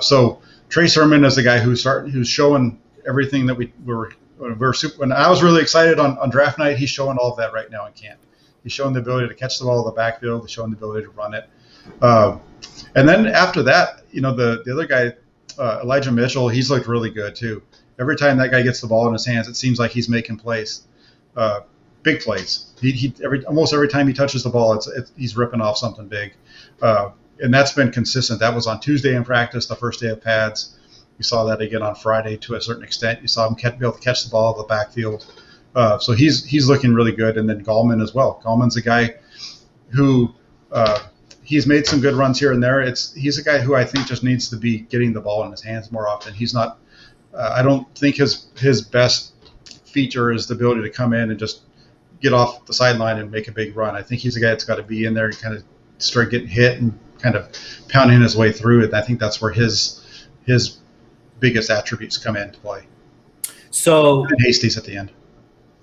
So Trey Sermon is a guy who's showing everything that when I was really excited on draft night. He's showing all of that right now in camp. He's showing the ability to catch the ball in the backfield. He's showing the ability to run it. And then after that, the other guy, Elijah Mitchell, he's looked really good too. Every time that guy gets the ball in his hands, it seems like he's making plays, big plays. Almost every time he touches the ball, he's ripping off something big. And that's been consistent. That was on Tuesday in practice, the first day of pads. You saw that again on Friday to a certain extent. You saw him be able to catch the ball in the backfield. So he's looking really good. And then Gallman as well. Gallman's a guy who he's made some good runs here and there. He's a guy who I think just needs to be getting the ball in his hands more often. He's not. I don't think his best feature is the ability to come in and just get off the sideline and make a big run. I think he's a guy that's got to be in there and kind of start getting hit and kind of pounding his way through it. And I think that's where his biggest attributes come into play. So and Hasty's at the end.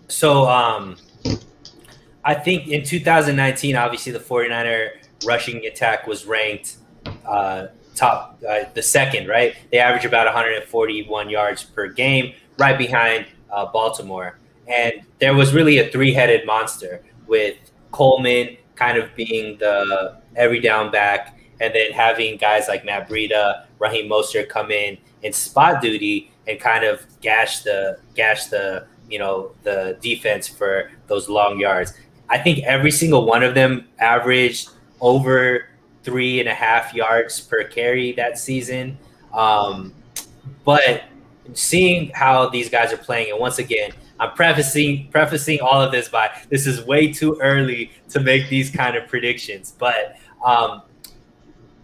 So I think in 2019, obviously the 49er rushing attack was ranked the second, right? They average about 141 yards per game, right behind Baltimore. And there was really a three-headed monster with Coleman kind of being the every down back, and then having guys like Matt Breida, Raheem Mostert come in spot duty and kind of gash the defense for those long yards. I think every single one of them averaged over 3.5 yards per carry that season. But seeing how these guys are playing, and once again, I'm prefacing all of this by this is way too early to make these kind of predictions. But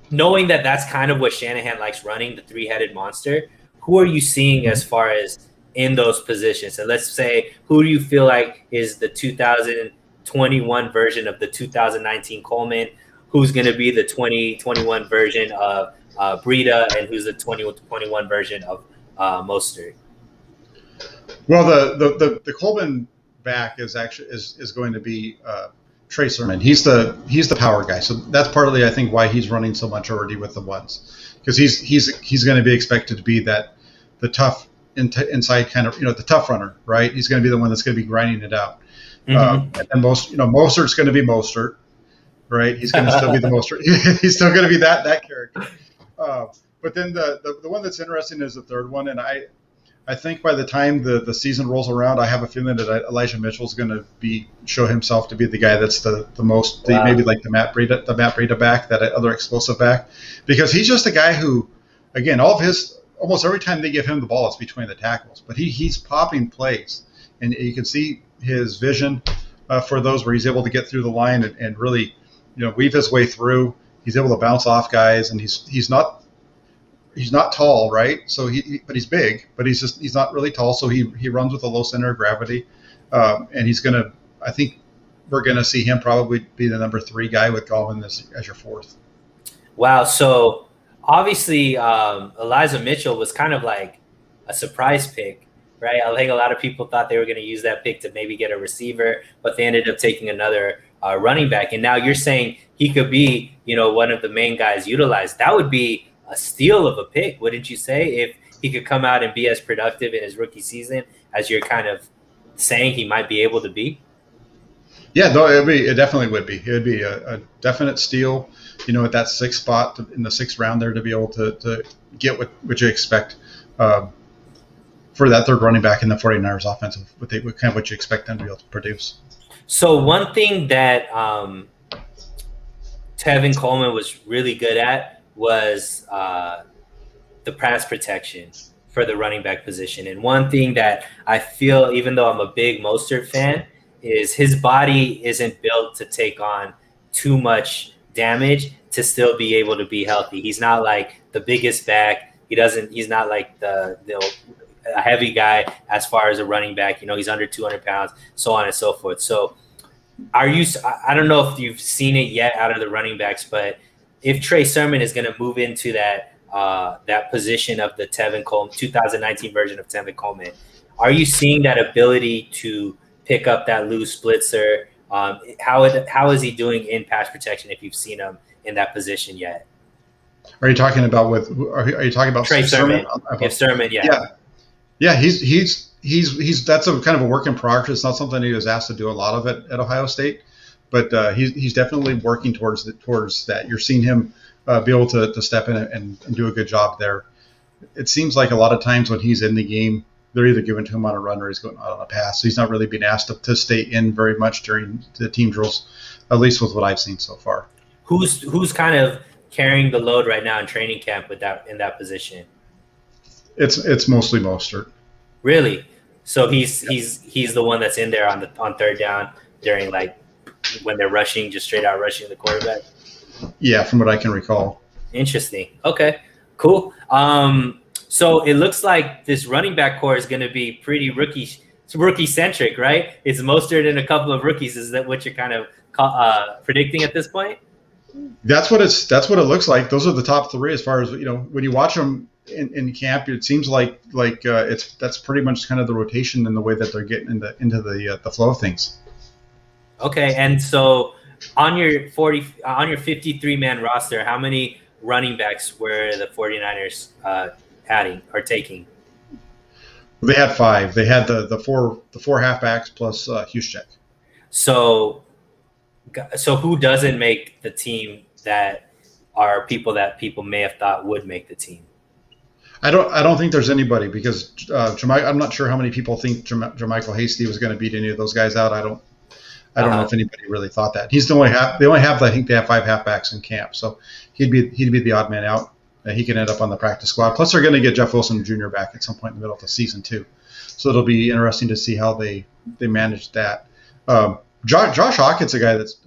knowing that that's kind of what Shanahan likes running, the three-headed monster, who are you seeing as far as in those positions? And let's say, who do you feel like is the 2021 version of the 2019 Coleman? Who's going to be the 2021 version of Breida, and who's the 2021 version of Mostert? Well, the Coleman back is going to be Trey Sermon. He's the power guy, so that's partly I think why he's running so much already with the ones, because he's going to be expected to be the tough inside kind of the tough runner, right? He's going to be the one that's going to be grinding it out. Mm-hmm. And Mostert's going to be Mostert, right? He's going to still be the Mostert. He's still going to be that character. But then the one that's interesting is the third one, and I think by the time the season rolls around, I have a feeling that Elijah Mitchell's going to show himself to be the guy that's the most maybe like the Matt Breida back, that other explosive back, because he's just a guy who, again, almost every time they give him the ball, it's between the tackles, but he's popping plays, and you can see his vision for those where he's able to get through the line and really weave his way through. He's able to bounce off guys, and he's not tall, right? So but he's big, but he's not really tall. So he runs with a low center of gravity, and I think we're gonna see him probably be the number 3 guy with Gallman as your 4th. Wow. So obviously Elijah Mitchell was kind of like a surprise pick, right? I think a lot of people thought they were going to use that pick to maybe get a receiver, but they ended up taking another running back. And now you're saying he could be, one of the main guys utilized. That would be a steal of a pick, wouldn't you say, if he could come out and be as productive in his rookie season as you're kind of saying he might be able to be? Yeah, no, it definitely would be. It would be a definite steal, at that 6th spot in the 6th round there, to be able to get what you expect for that third running back in the 49ers offense, what you expect them to be able to produce. So one thing that Tevin Coleman was really good at was the pass protection for the running back position. And one thing that I feel, even though I'm a big Mostert fan, is his body isn't built to take on too much damage to still be able to be healthy. He's not like the biggest back. He's not like a heavy guy as far as a running back. He's under 200 pounds, so on and so forth. So I don't know if you've seen it yet out of the running backs, but if Trey Sermon is going to move into that position of the Tevin Coleman 2019 version of Tevin Coleman, are you seeing that ability to pick up that loose blitzer? How is he doing in pass protection if you've seen him in that position yet? Are you talking about Are you talking about Trey Sermon? If Sermon, yeah. He's that's a kind of a work in progress. It's not something he was asked to do a lot of at Ohio State, but he's definitely working towards that. You're seeing him be able to step in and do a good job there. It seems like a lot of times when he's in the game, they're either giving to him on a run or he's going out on a pass. So he's not really being asked to stay in very much during the team drills, at least with what I've seen so far. Who's kind of carrying the load right now in training camp in that position? It's mostly Mostert. Really? So he's the one that's in there on third down during like when they're rushing, just straight out rushing the quarterback. Yeah, from what I can recall. Interesting. Okay, cool. So it looks like this running back core is going to be pretty rookie centric, right? It's Mostert and a couple of rookies. Is that what you're kind of predicting at this point? That's what it looks like. Those are the top three as far as when you watch them in camp. It seems like that's pretty much kind of the rotation in the way that they're getting into the flow of things. Okay, and so on your 53-man roster, how many running backs were the 49ers adding or taking? They had 5. They had the four halfbacks plus Juszczyk. So who doesn't make the team that are people that people may have thought would make the team? I don't think there's anybody because I'm not sure how many people think Jermichael Hasty was going to beat any of those guys out. I don't know if anybody really thought that. He's they only have I think they have 5 halfbacks in camp, so he'd be the odd man out. He can end up on the practice squad. Plus, they're going to get Jeff Wilson Jr. back at some point in the middle of the season too, so it'll be interesting to see how they manage that. Josh Hawkins, a guy that's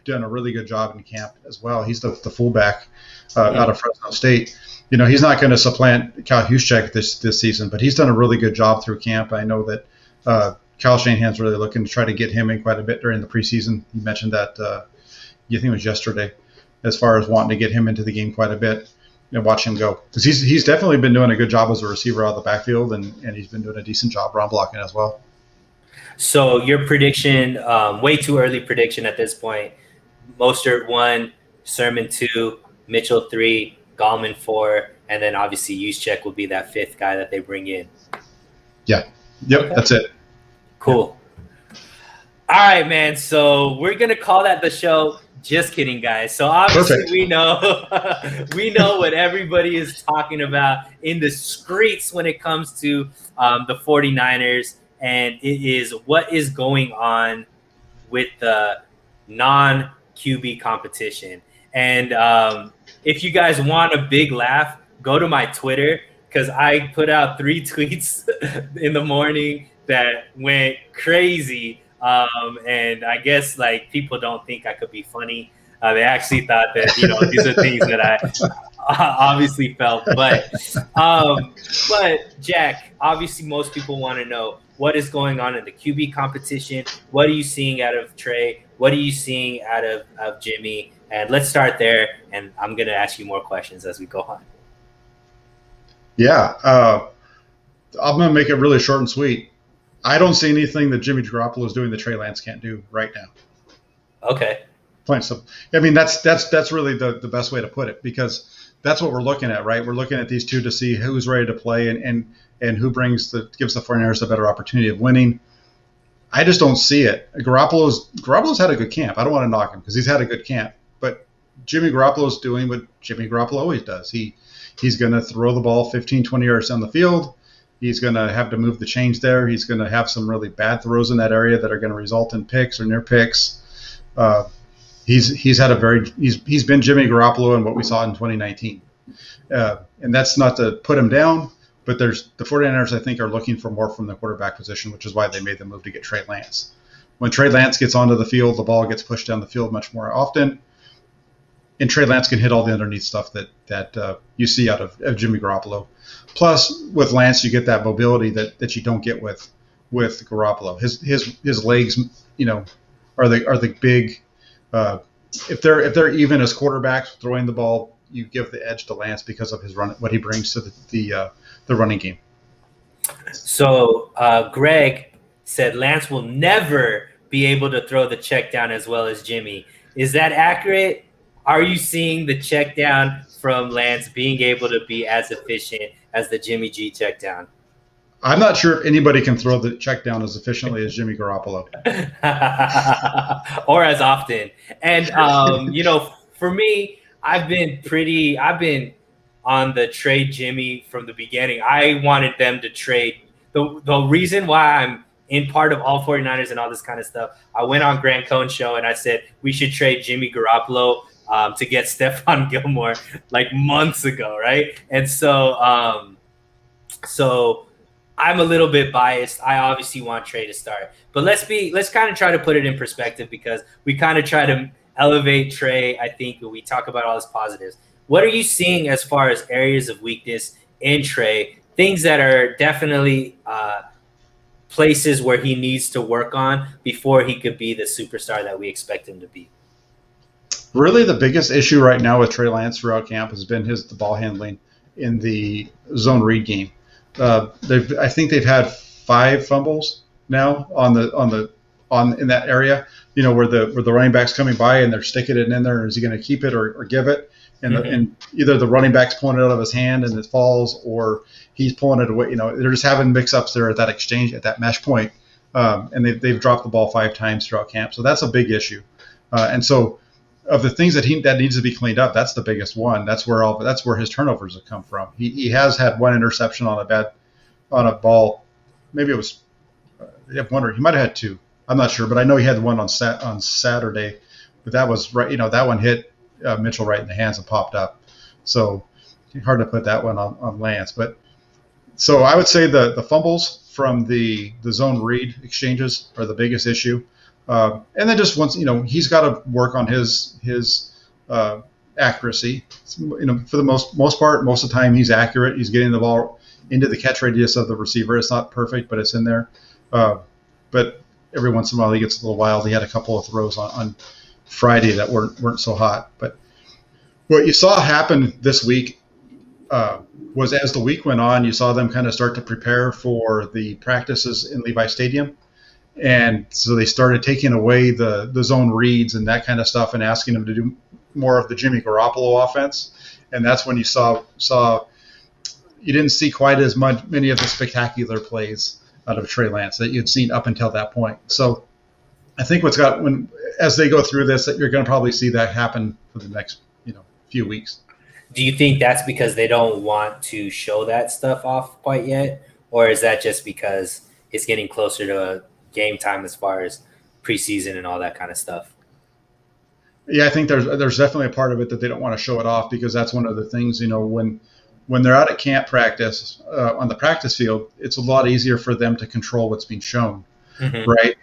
done a really good job in camp as well. He's the fullback out of Fresno State. He's not going to supplant Kyle Juszczyk this season, but he's done a really good job through camp. I know that Kyle Shanahan's really looking to try to get him in quite a bit during the preseason. You mentioned that you think it was yesterday, as far as wanting to get him into the game quite a bit and watch him go. Because he's definitely been doing a good job as a receiver out of the backfield, and he's been doing a decent job run blocking as well. So your prediction, way too early prediction at this point, Mostert 1, Sermon 2, Mitchell 3, Gallman 4, and then obviously Juszczyk will be that 5th guy that they bring in. Yeah. Yep, okay. That's it. Cool. All right, man. So we're going to call that the show. Just kidding, guys. So obviously Perfect. we know what everybody is talking about in the streets when it comes to the 49ers, and it is what is going on with the non-QB competition. And if you guys want a big laugh, go to my Twitter, because I put out 3 tweets in the morning that went crazy. And I guess like people don't think I could be funny. They actually thought that, these are things that I obviously felt. But Jack, obviously most people want to know what is going on in the QB competition. What are you seeing out of Trey? What are you seeing out of Jimmy? And let's start there. And I'm going to ask you more questions as we go on. Yeah. I'm going to make it really short and sweet. I don't see anything that Jimmy Garoppolo is doing that Trey Lance can't do right now. Okay. Plain simple. I mean, that's really the best way to put it, because that's what we're looking at, right? We're looking at these two to see who's ready to play and who gives the 49ers a better opportunity of winning. I just don't see it. Garoppolo's had a good camp. I don't want to knock him because he's had a good camp, but Jimmy Garoppolo's doing what Jimmy Garoppolo always does. He's going to throw the ball 15, 20 yards down the field. He's going to have to move the chains there. He's going to have some really bad throws in that area that are going to result in picks or near picks. he's had a very he's been Jimmy Garoppolo in what we saw in 2019, and that's not to put him down, but the 49ers I think are looking for more from the quarterback position, which is why they made the move to get Trey Lance. When Trey Lance gets onto the field, the ball gets pushed down the field much more often, and Trey Lance can hit all the underneath stuff that you see out of Jimmy Garoppolo. Plus, with Lance, you get that mobility that you don't get with Garoppolo. His legs, are the big. If they're even as quarterbacks throwing the ball, you give the edge to Lance because of his run, what he brings to the running game. So Greg said Lance will never be able to throw the check down as well as Jimmy. Is that accurate? Are you seeing the check down from Lance being able to be as efficient as the Jimmy G check down? I'm not sure if anybody can throw the check down as efficiently as Jimmy Garoppolo. Or as often. And, for me, I've been on the trade Jimmy from the beginning. I wanted them to trade. The reason why I'm in part of all 49ers and all this kind of stuff, I went on Grant Cohn's show and I said we should trade Jimmy Garoppolo to get Stephon Gilmore like months ago, right? And so I'm a little bit biased. I obviously want Trey to start, but let's kind of try to put it in perspective because we kind of try to elevate Trey. I think we talk about all his positives. What are you seeing as far as areas of weakness in Trey? Things that are definitely places where he needs to work on before he could be the superstar that we expect him to be. Really, the biggest issue right now with Trey Lance throughout camp has been the ball handling in the zone read game. I think they've had 5 fumbles now in that area. Where the running back's coming by and they're sticking it in there. Is he going to keep it or give it? And either the running back's pulling it out of his hand and it falls, or he's pulling it away. They're just having mix-ups there at that exchange, at that mesh point, and they've dropped the ball 5 times throughout camp. So that's a big issue. And so, of the things that needs to be cleaned up, that's the biggest one. That's where his turnovers have come from. He has had 1 interception on a ball. Maybe it was he might have had 2. I'm not sure, but I know he had one on Saturday. But that was right. That one hit Mitchell right in the hands and popped up. So hard to put that one on Lance. But so I would say the fumbles from the zone read exchanges are the biggest issue. And then just once, he's got to work on his accuracy. For the most part, most of the time he's accurate. He's getting the ball into the catch radius of the receiver. It's not perfect, but it's in there. But every once in a while he gets a little wild. He had a couple of throws on Friday that weren't so hot. But what you saw happen this week was as the week went on, you saw them kind of start to prepare for the practices in Levi Stadium. And so they started taking away the zone reads and that kind of stuff and asking them to do more of the Jimmy Garoppolo offense. And that's when you saw you didn't see quite as many of the spectacular plays out of Trey Lance that you'd seen up until that point. So I think as they go through this, that you're going to probably see that happen for the next few weeks. Do you think that's because they don't want to show that stuff off quite yet? Or is that just because it's getting closer to game time as far as preseason and all that kind of stuff? Yeah, I think there's definitely a part of it that they don't want to show it off, because that's one of the things, when they're out at camp practice on the practice field, it's a lot easier for them to control what's being shown, right?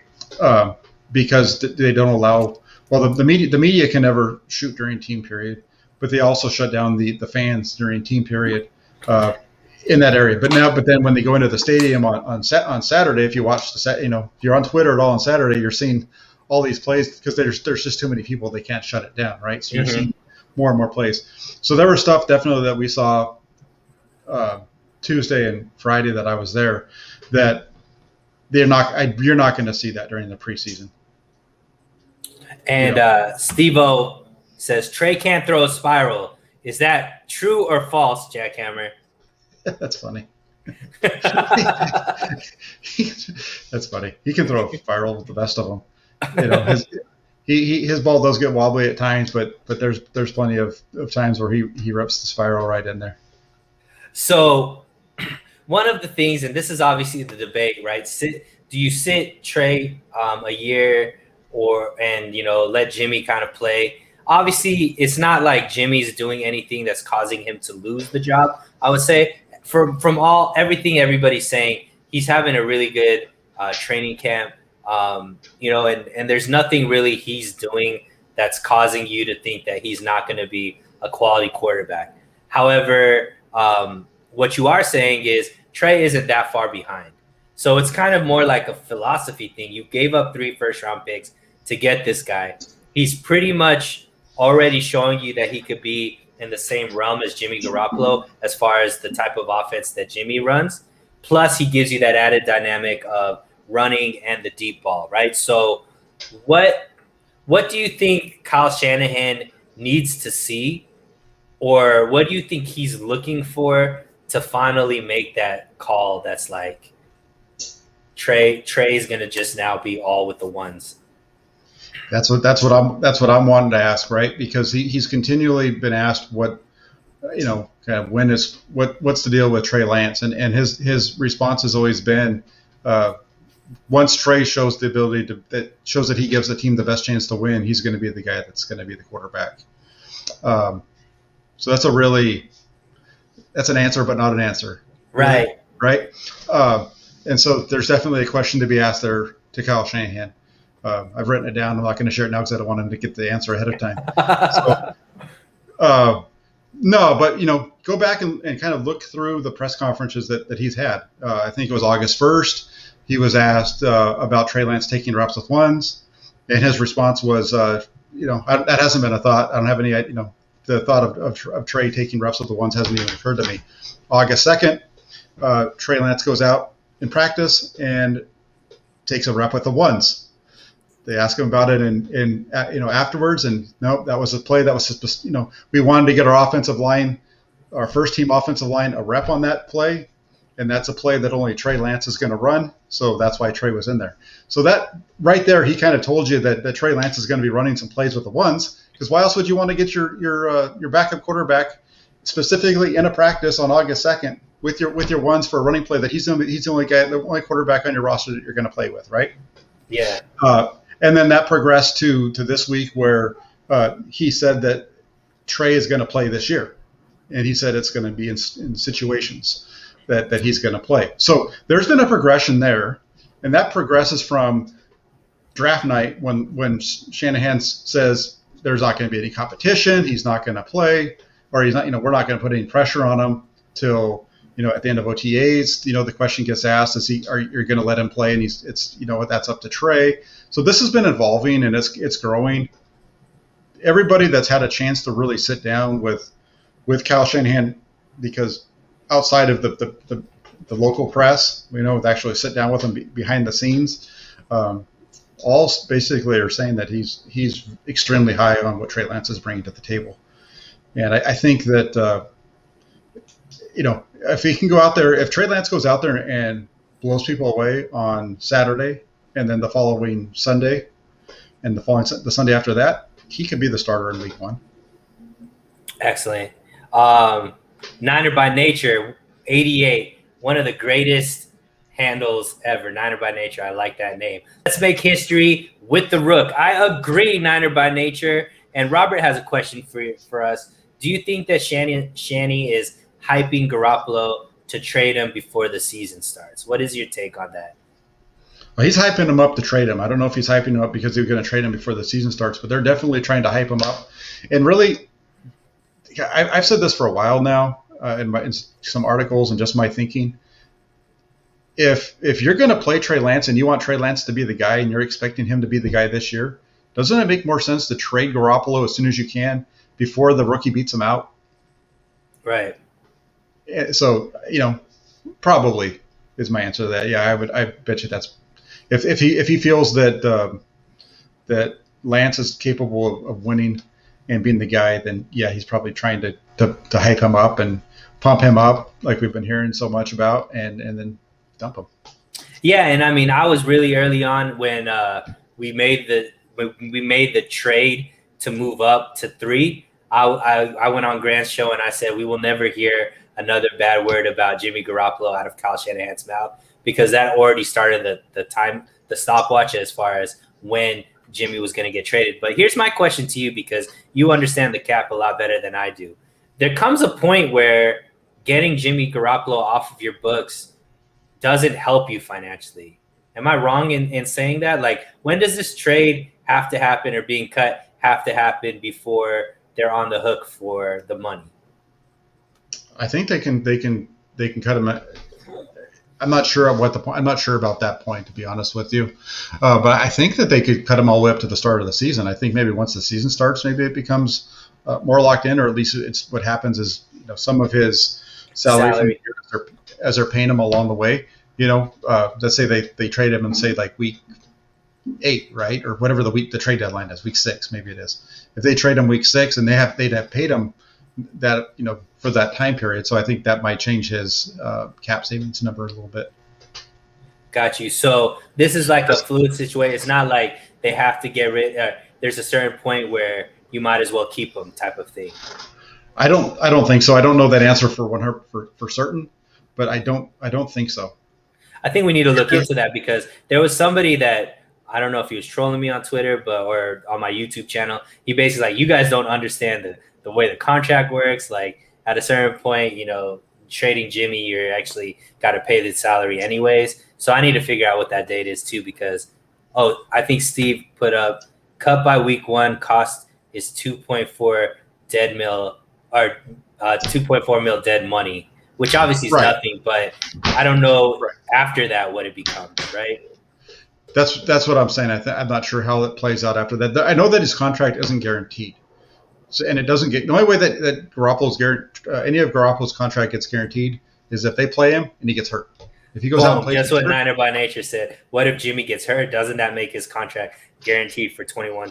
Because they don't allow. Well, the media can never shoot during team period, but they also shut down the fans during team period in that area. But then when they go into the stadium on Saturday, if you watch if you're on Twitter at all on Saturday, you're seeing all these plays because there's just too many people. They can't shut it down, right? So you're seeing more and more plays. So there was stuff definitely that we saw Tuesday and Friday that I was there that you're not going to see that during the preseason. And Steve-O says Trey can't throw a spiral. Is that true or false, Jackhammer? That's funny. That's funny. He can throw a spiral with the best of them. His ball does get wobbly at times, but there's plenty of times where he rips the spiral right in there. So one of the things, and this is obviously the debate, right? Do you sit Trey a year and let Jimmy kind of play. Obviously, it's not like Jimmy's doing anything that's causing him to lose the job. I would say from everything everybody's saying, he's having a really good training camp. And there's nothing really he's doing that's causing you to think that he's not going to be a quality quarterback. However, what you are saying is Trey isn't that far behind. So it's kind of more like a philosophy thing. You gave up 3 first-round picks to get this guy. He's pretty much already showing you that he could be in the same realm as Jimmy Garoppolo as far as the type of offense that Jimmy runs. Plus, he gives you that added dynamic of running and the deep ball, right? So what do you think Kyle Shanahan needs to see, or what do you think he's looking for to finally make that call that's like Trey's going to just now be all with the ones? That's what I'm wanting to ask, right? Because he's continually been asked what, kind of what's the deal with Trey Lance, and his response has always been, once Trey shows the ability that shows that he gives the team the best chance to win, he's going to be the guy that's going to be the quarterback. So that's an answer, but not an answer. Right. Right. And so there's definitely a question to be asked there to Kyle Shanahan. I've written it down. I'm not going to share it now because I don't want him to get the answer ahead of time. No, but go back and kind of look through the press conferences that he's had. I think it was August 1st. He was asked about Trey Lance taking reps with ones, and his response was, that hasn't been a thought. I don't have any, the thought of Trey taking reps with the ones hasn't even occurred to me. August 2nd, Trey Lance goes out in practice and takes a rep with the ones. They ask him about it and afterwards, and no, that was a play that was just, we wanted to get our first team offensive line, a rep on that play, and that's a play that only Trey Lance is going to run, so that's why Trey was in there. So that right there, he kind of told you that Trey Lance is going to be running some plays with the ones, because why else would you want to get your backup quarterback specifically in a practice on August 2nd with your ones for a running play that he's the only quarterback on your roster that you're going to play with, right? Yeah. And then that progressed to this week where he said that Trey is going to play this year, and he said it's going to be in situations that he's going to play. So there's been a progression there, and that progresses from draft night when Shanahan says there's not going to be any competition, he's not going to play, or he's not, we're not going to put any pressure on him till at the end of OTAs. The question gets asked, are you going to let him play? And that's up to Trey. So this has been evolving and it's growing. Everybody that's had a chance to really sit down with Kyle Shanahan, because outside of the local press, actually sit down with him behind the scenes, all basically are saying that he's extremely high on what Trey Lance is bringing to the table. And I think that, if he can go out there, if Trey Lance goes out there and blows people away on Saturday and then the following Sunday and the Sunday after that, he could be the starter in week 1. Excellent. Niner by Nature, 88, one of the greatest handles ever. Niner by Nature, I like that name. Let's make history with the Rook. I agree, Niner by Nature. And Robert has a question for us. Do you think that Shanny is hyping Garoppolo to trade him before the season starts? What is your take on that? Well, he's hyping him up to trade him. I don't know if he's hyping him up because they're going to trade him before the season starts, but they're definitely trying to hype him up. And really, I've said this for a while now in some articles and just my thinking. If you're going to play Trey Lance and you want Trey Lance to be the guy and you're expecting him to be the guy this year, doesn't it make more sense to trade Garoppolo as soon as you can before the rookie beats him out? Right. So, probably is my answer to that. Yeah, I bet you that's if he feels that that Lance is capable of winning and being the guy, then yeah, he's probably trying to hype him up and pump him up like we've been hearing so much about, and then dump him. Yeah, and I mean, I was really early on when we made the trade to move up to 3. I went on Grant's show and I said we will never hear another bad word about Jimmy Garoppolo out of Kyle Shanahan's mouth, because that already started the stopwatch as far as when Jimmy was going to get traded. But here's my question to you, because you understand the cap a lot better than I do. There comes a point where getting Jimmy Garoppolo off of your books doesn't help you financially. Am I wrong in saying that? Like, when does this trade have to happen, or being cut have to happen before they're on the hook for the money? I think they can cut him. I'm not sure of what the point. I'm not sure about that point, to be honest with you. But I think that they could cut him all the way up to the start of the season. I think maybe once the season starts, maybe it becomes more locked in, or at least it's what happens is, some of his salary. As they're paying him along the way. Let's say they trade him and say like week 8, right, or whatever the trade deadline is, week 6, maybe it is. If they trade him week 6, and they'd have paid him that, for that time period. So I think that might change his cap savings number a little bit. Got you. So this is like a fluid situation. It's not like they have to get rid. There's a certain point where you might as well keep them, type of thing. I don't think so. I don't know that answer for certain, but I don't think so. I think we need to look into that, because there was somebody that, I don't know if he was trolling me on Twitter, or on my YouTube channel. He basically like, you guys don't understand the way the contract works. Like, at a certain point, trading Jimmy, you're actually got to pay the salary anyways. So I need to figure out what that date is too, because, I think Steve put up cut by week 1 cost is 2.4 dead mil, or 2.4 mil dead money, which obviously is nothing, but I don't know after that what it becomes, right? That's what I'm saying. I'm not sure how it plays out after that. I know that his contract isn't guaranteed. So, and it doesn't get – the only way that Garoppolo's any of Garoppolo's contract gets guaranteed is if they play him and he gets hurt. If he goes out and plays – That's what Niner by Nature said. What if Jimmy gets hurt? Doesn't that make his contract guaranteed for 2021,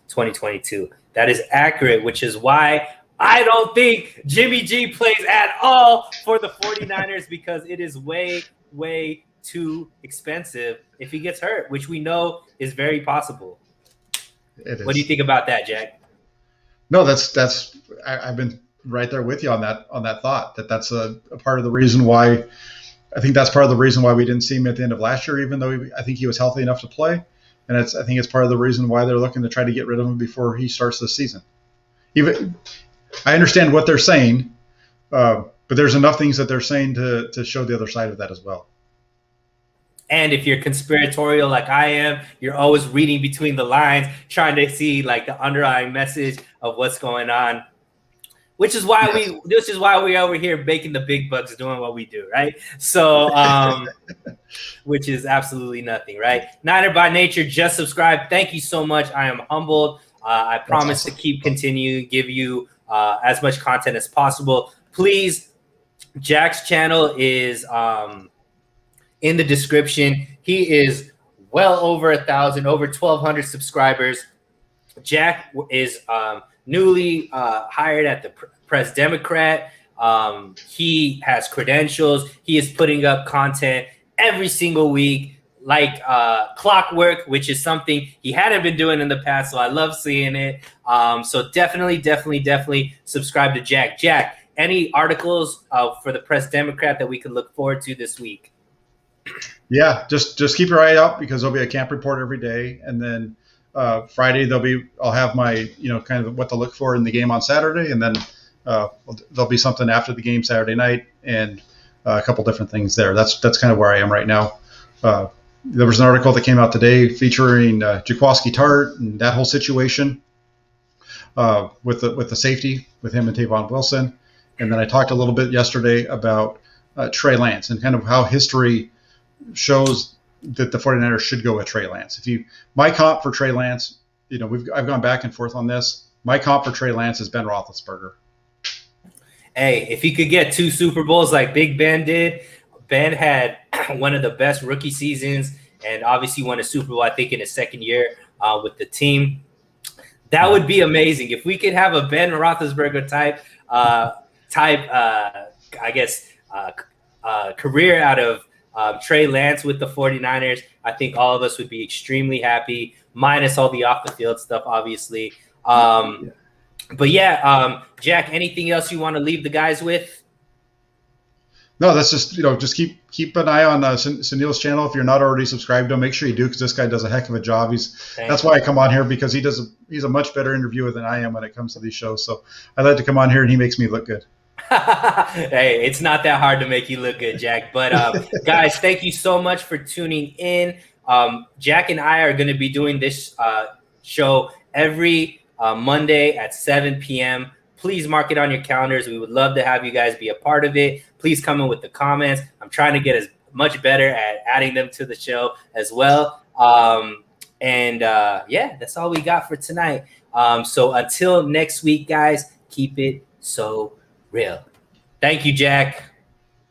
2022? That is accurate, which is why I don't think Jimmy G plays at all for the 49ers, because it is way, way too expensive if he gets hurt, which we know is very possible. What do you think about that, Jack? No, I've been right there with you on that thought. That's a part of the reason why. I think that's part of the reason why we didn't see him at the end of last year, even though I think he was healthy enough to play. And I think it's part of the reason why they're looking to try to get rid of him before he starts the season. I understand what they're saying, but there's enough things that they're saying to show the other side of that as well. And if you're conspiratorial like I am, you're always reading between the lines, trying to see like the underlying message of what's going on. Which is why we over here making the big bucks doing what we do, right? So, which is absolutely nothing, right? Niner by Nature, just subscribe. Thank you so much. I am humbled. I promise to keep continuing, give you as much content as possible. Please, Jack's channel is in the description. He is well over 1,000, over 1,200 subscribers. Jack is newly hired at the Press Democrat. He has credentials. He is putting up content every single week, like clockwork, which is something he hadn't been doing in the past. So I love seeing it. So definitely subscribe to Jack. Jack, any articles for the Press Democrat that we could look forward to this week? Yeah, just keep your eye out, because there'll be a camp report every day, and then Friday I'll have my kind of what to look for in the game on Saturday, and then there'll be something after the game Saturday night, and a couple different things there. That's kind of where I am right now. There was an article that came out today featuring Jaquiski Tart and that whole situation with the safety with him and Tavon Wilson, and then I talked a little bit yesterday about Trey Lance and kind of how history shows that the 49ers should go with Trey Lance. My comp for Trey Lance, I've gone back and forth on this. My comp for Trey Lance is Ben Roethlisberger. Hey, if he could get 2 Super Bowls like Big Ben did, Ben had one of the best rookie seasons, and obviously won a Super Bowl, I think, in his second year with the team. That would be amazing if we could have a Ben Roethlisberger type, career out of Trey Lance with the 49ers. I think all of us would be extremely happy, minus all the off the field stuff, obviously. But yeah, Jack, anything else you want to leave the guys with? No, that's just just keep an eye on Sunil's channel. If you're not already subscribed to him, make sure you do, because this guy does a heck of a job. That's why I come on here, because he's a much better interviewer than I am when it comes to these shows. So I like to come on here and he makes me look good. Hey, it's not that hard to make you look good, Jack. But guys, thank you so much for tuning in. Jack and I are going to be doing this show every Monday at 7 p.m. Please mark it on your calendars. We would love to have you guys be a part of it. Please come in with the comments. I'm trying to get as much better at adding them to the show as well. Yeah, that's all we got for tonight. So until next week, guys, keep it so real. Thank you, Jack.